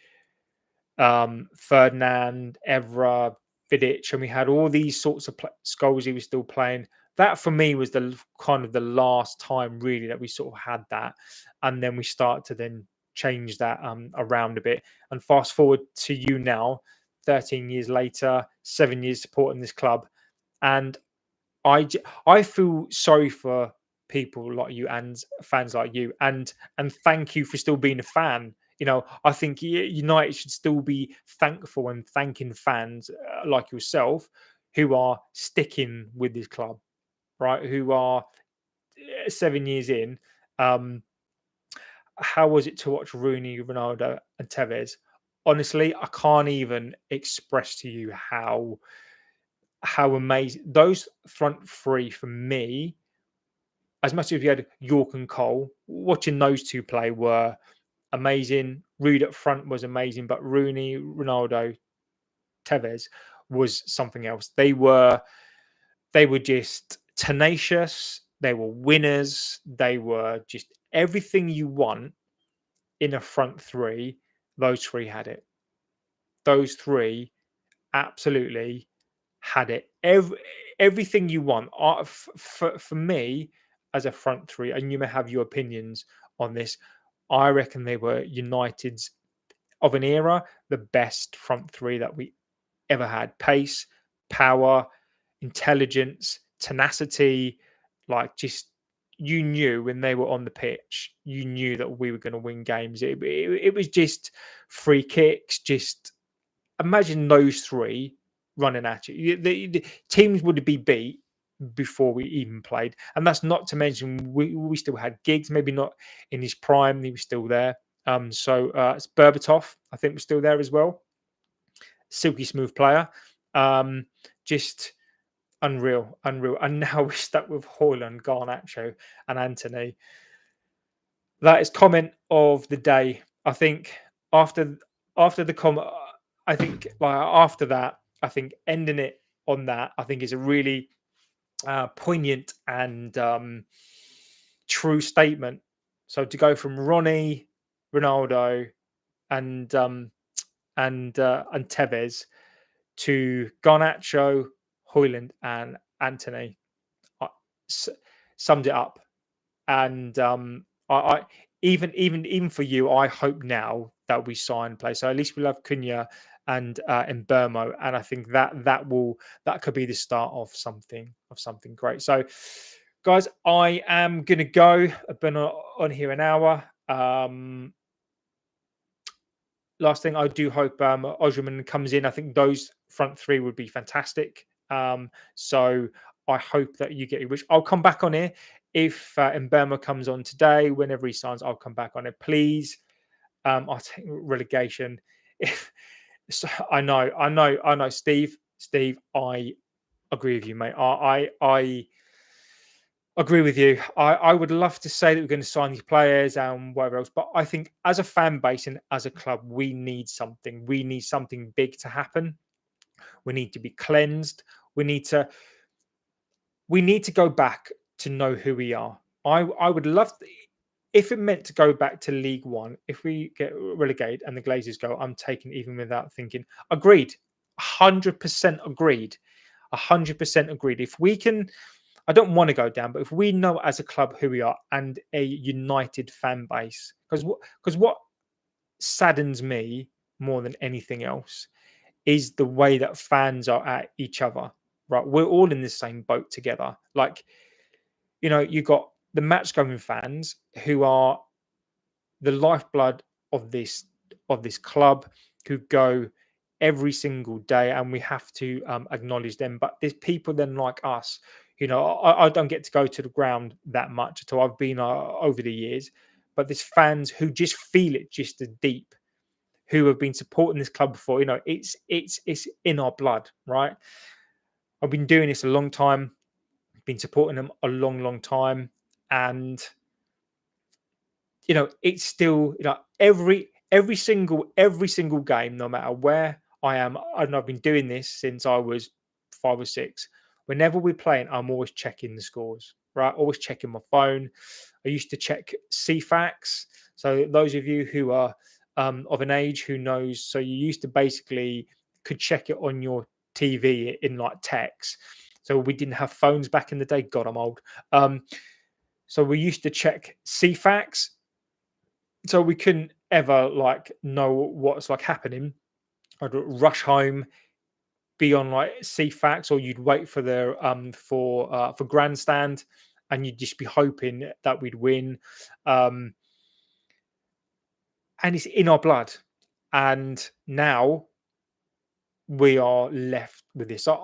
Ferdinand, Evra, Vidic, and we had all these sorts of Scholes. He was still playing. That for me was the kind of the last time really that we sort of had that, and then we start to then change that around a bit. And fast forward to you now, 13 years later, 7 years supporting this club, and I feel sorry for people like you and fans like you, and thank you for still being a fan. I think United should still be thankful and thanking fans like yourself who are sticking with this club, right? Who are 7 years in. Um, how was it to watch Rooney, Ronaldo, and Tevez? Honestly, I can't even express to you how amazing those front three for me. As much as we had York and Cole, watching those two play were amazing. Reed up front was amazing, but Rooney, Ronaldo, Tevez was something else. They were just tenacious. They were winners. They were just everything you want in a front three. Those three had it. Those three absolutely had it. Everything you want. For me, as a front three, and you may have your opinions on this, I reckon they were United's of an era, the best front three that we ever had. Pace, power, intelligence, tenacity, like just you knew when they were on the pitch, you knew that we were going to win games. It was just free kicks, just imagine those three running at you. The teams would be beat before we even played, and that's not to mention we still had Giggs, maybe not in his prime, he was still there. So it's Berbatov, I think, was still there as well. Silky smooth player, just unreal, unreal. And now we're stuck with Hoyland, Garnacho, and Anthony. That is comment of the day. I think after the comment, I think like after that, I think ending it on that, I think is a really poignant and true statement. So to go from Ronnie, Ronaldo, and and Tevez to Garnacho, Hoyland, and Anthony, uh, summed it up. And I even for you, I hope now that we sign play. So at least we'll have Cunha and In Burmo, and I think that could be the start of something great. So, guys, I am gonna go. I've been on here an hour. Last thing, I do hope Osman comes in. I think those front three would be fantastic. So I hope that you get your wish. I'll come back on here if In Burmo comes on today. Whenever he signs, I'll come back on it. Please, I'll take relegation. If so, I know, Steve. Steve, I agree with you, mate. I agree with you. I would love to say that we're going to sign these players and whatever else, but I think as a fan base and as a club, we need something. We need something big to happen. We need to be cleansed. We need to go back to know who we are. I would love to, if it meant to go back to League One. If we get relegated and the Glazers go, I'm taking it even without thinking. Agreed, 100% agreed, 100% agreed. If we can, I don't want to go down, but if we know as a club who we are and a united fan base, because what saddens me more than anything else is the way that fans are at each other. Right, we're all in the same boat together. Like, you got the match going fans who are the lifeblood of this club, who go every single day, and we have to acknowledge them. But there's people then like us. I don't get to go to the ground that much at all. I've been over the years, but there's fans who just feel it just as deep, who have been supporting this club before. It's in our blood, right? I've been doing this a long time, been supporting them a long, long time, and it's still, every single game, no matter where I am, and I've been doing this since I was 5 or 6. Whenever we're playing, I'm always checking the scores, right? Always checking my phone. I used to check CFAX. So those of you who are of an age who knows, so you used to basically could check it on your TV in like text. So we didn't have phones back in the day. God, I'm old. So we used to check CFAX, so we couldn't ever know what's happening. I'd rush home, be on CFAX, or you'd wait for the for grandstand, and you'd just be hoping that we'd win. And it's in our blood. And now we are left with this. So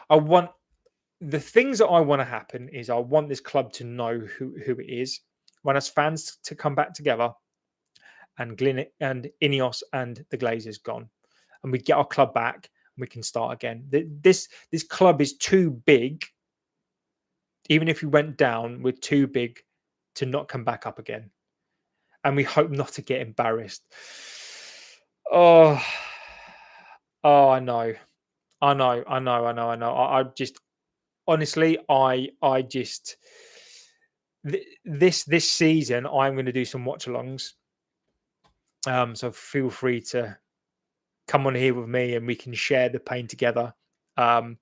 I want, the things that I want to happen is, I want this club to know who it is. I want us fans to come back together, and and INEOS and the Glazers gone, and we get our club back, and we can start again. This club is too big. Even if we went down, we're too big to not come back up again, and we hope not to get embarrassed. Oh, I know. I just, honestly, I just, this season, I'm going to do some watch-alongs. So feel free to come on here with me, and we can share the pain together. And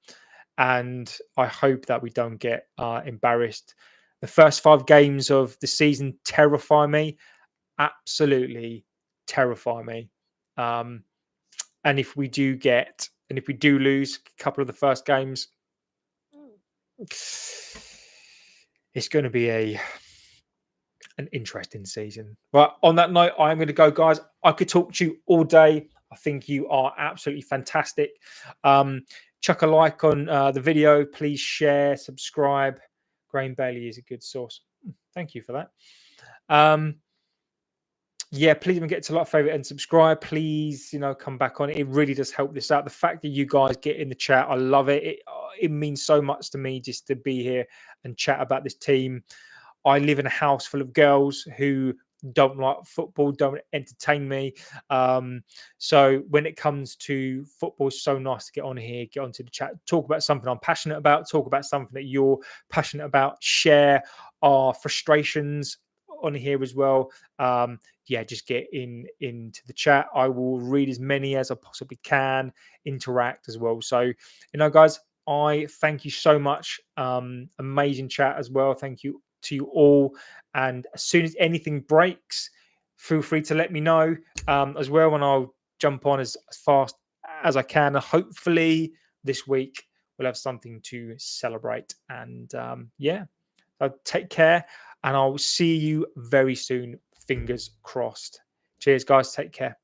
I hope that we don't get embarrassed. The first 5 games of the season terrify me, absolutely terrify me. And if we do lose a couple of the first games, it's going to be an interesting season. But on that note, I'm going to go, guys. I could talk to you all day. I think you are absolutely fantastic. Chuck a like on the video. Please share, subscribe. Graham Bailey is a good source. Thank you for that. Yeah, please don't forget to like, favorite, and subscribe. Please, come back on it. It really does help this out. The fact that you guys get in the chat, I love it. It means so much to me just to be here and chat about this team. I live in a house full of girls who don't like football, don't entertain me. So when it comes to football, it's so nice to get on here, get onto the chat, talk about something I'm passionate about, talk about something that you're passionate about, share our frustrations on here as well. Just get into the chat. I will read as many as I possibly can, interact as well. So, guys, I thank you so much. Amazing chat as well. Thank you to you all. And as soon as anything breaks, feel free to let me know as well, and I'll jump on as fast as I can. And hopefully this week we'll have something to celebrate. And so take care, and I'll see you very soon. Fingers crossed. Cheers, guys. Take care.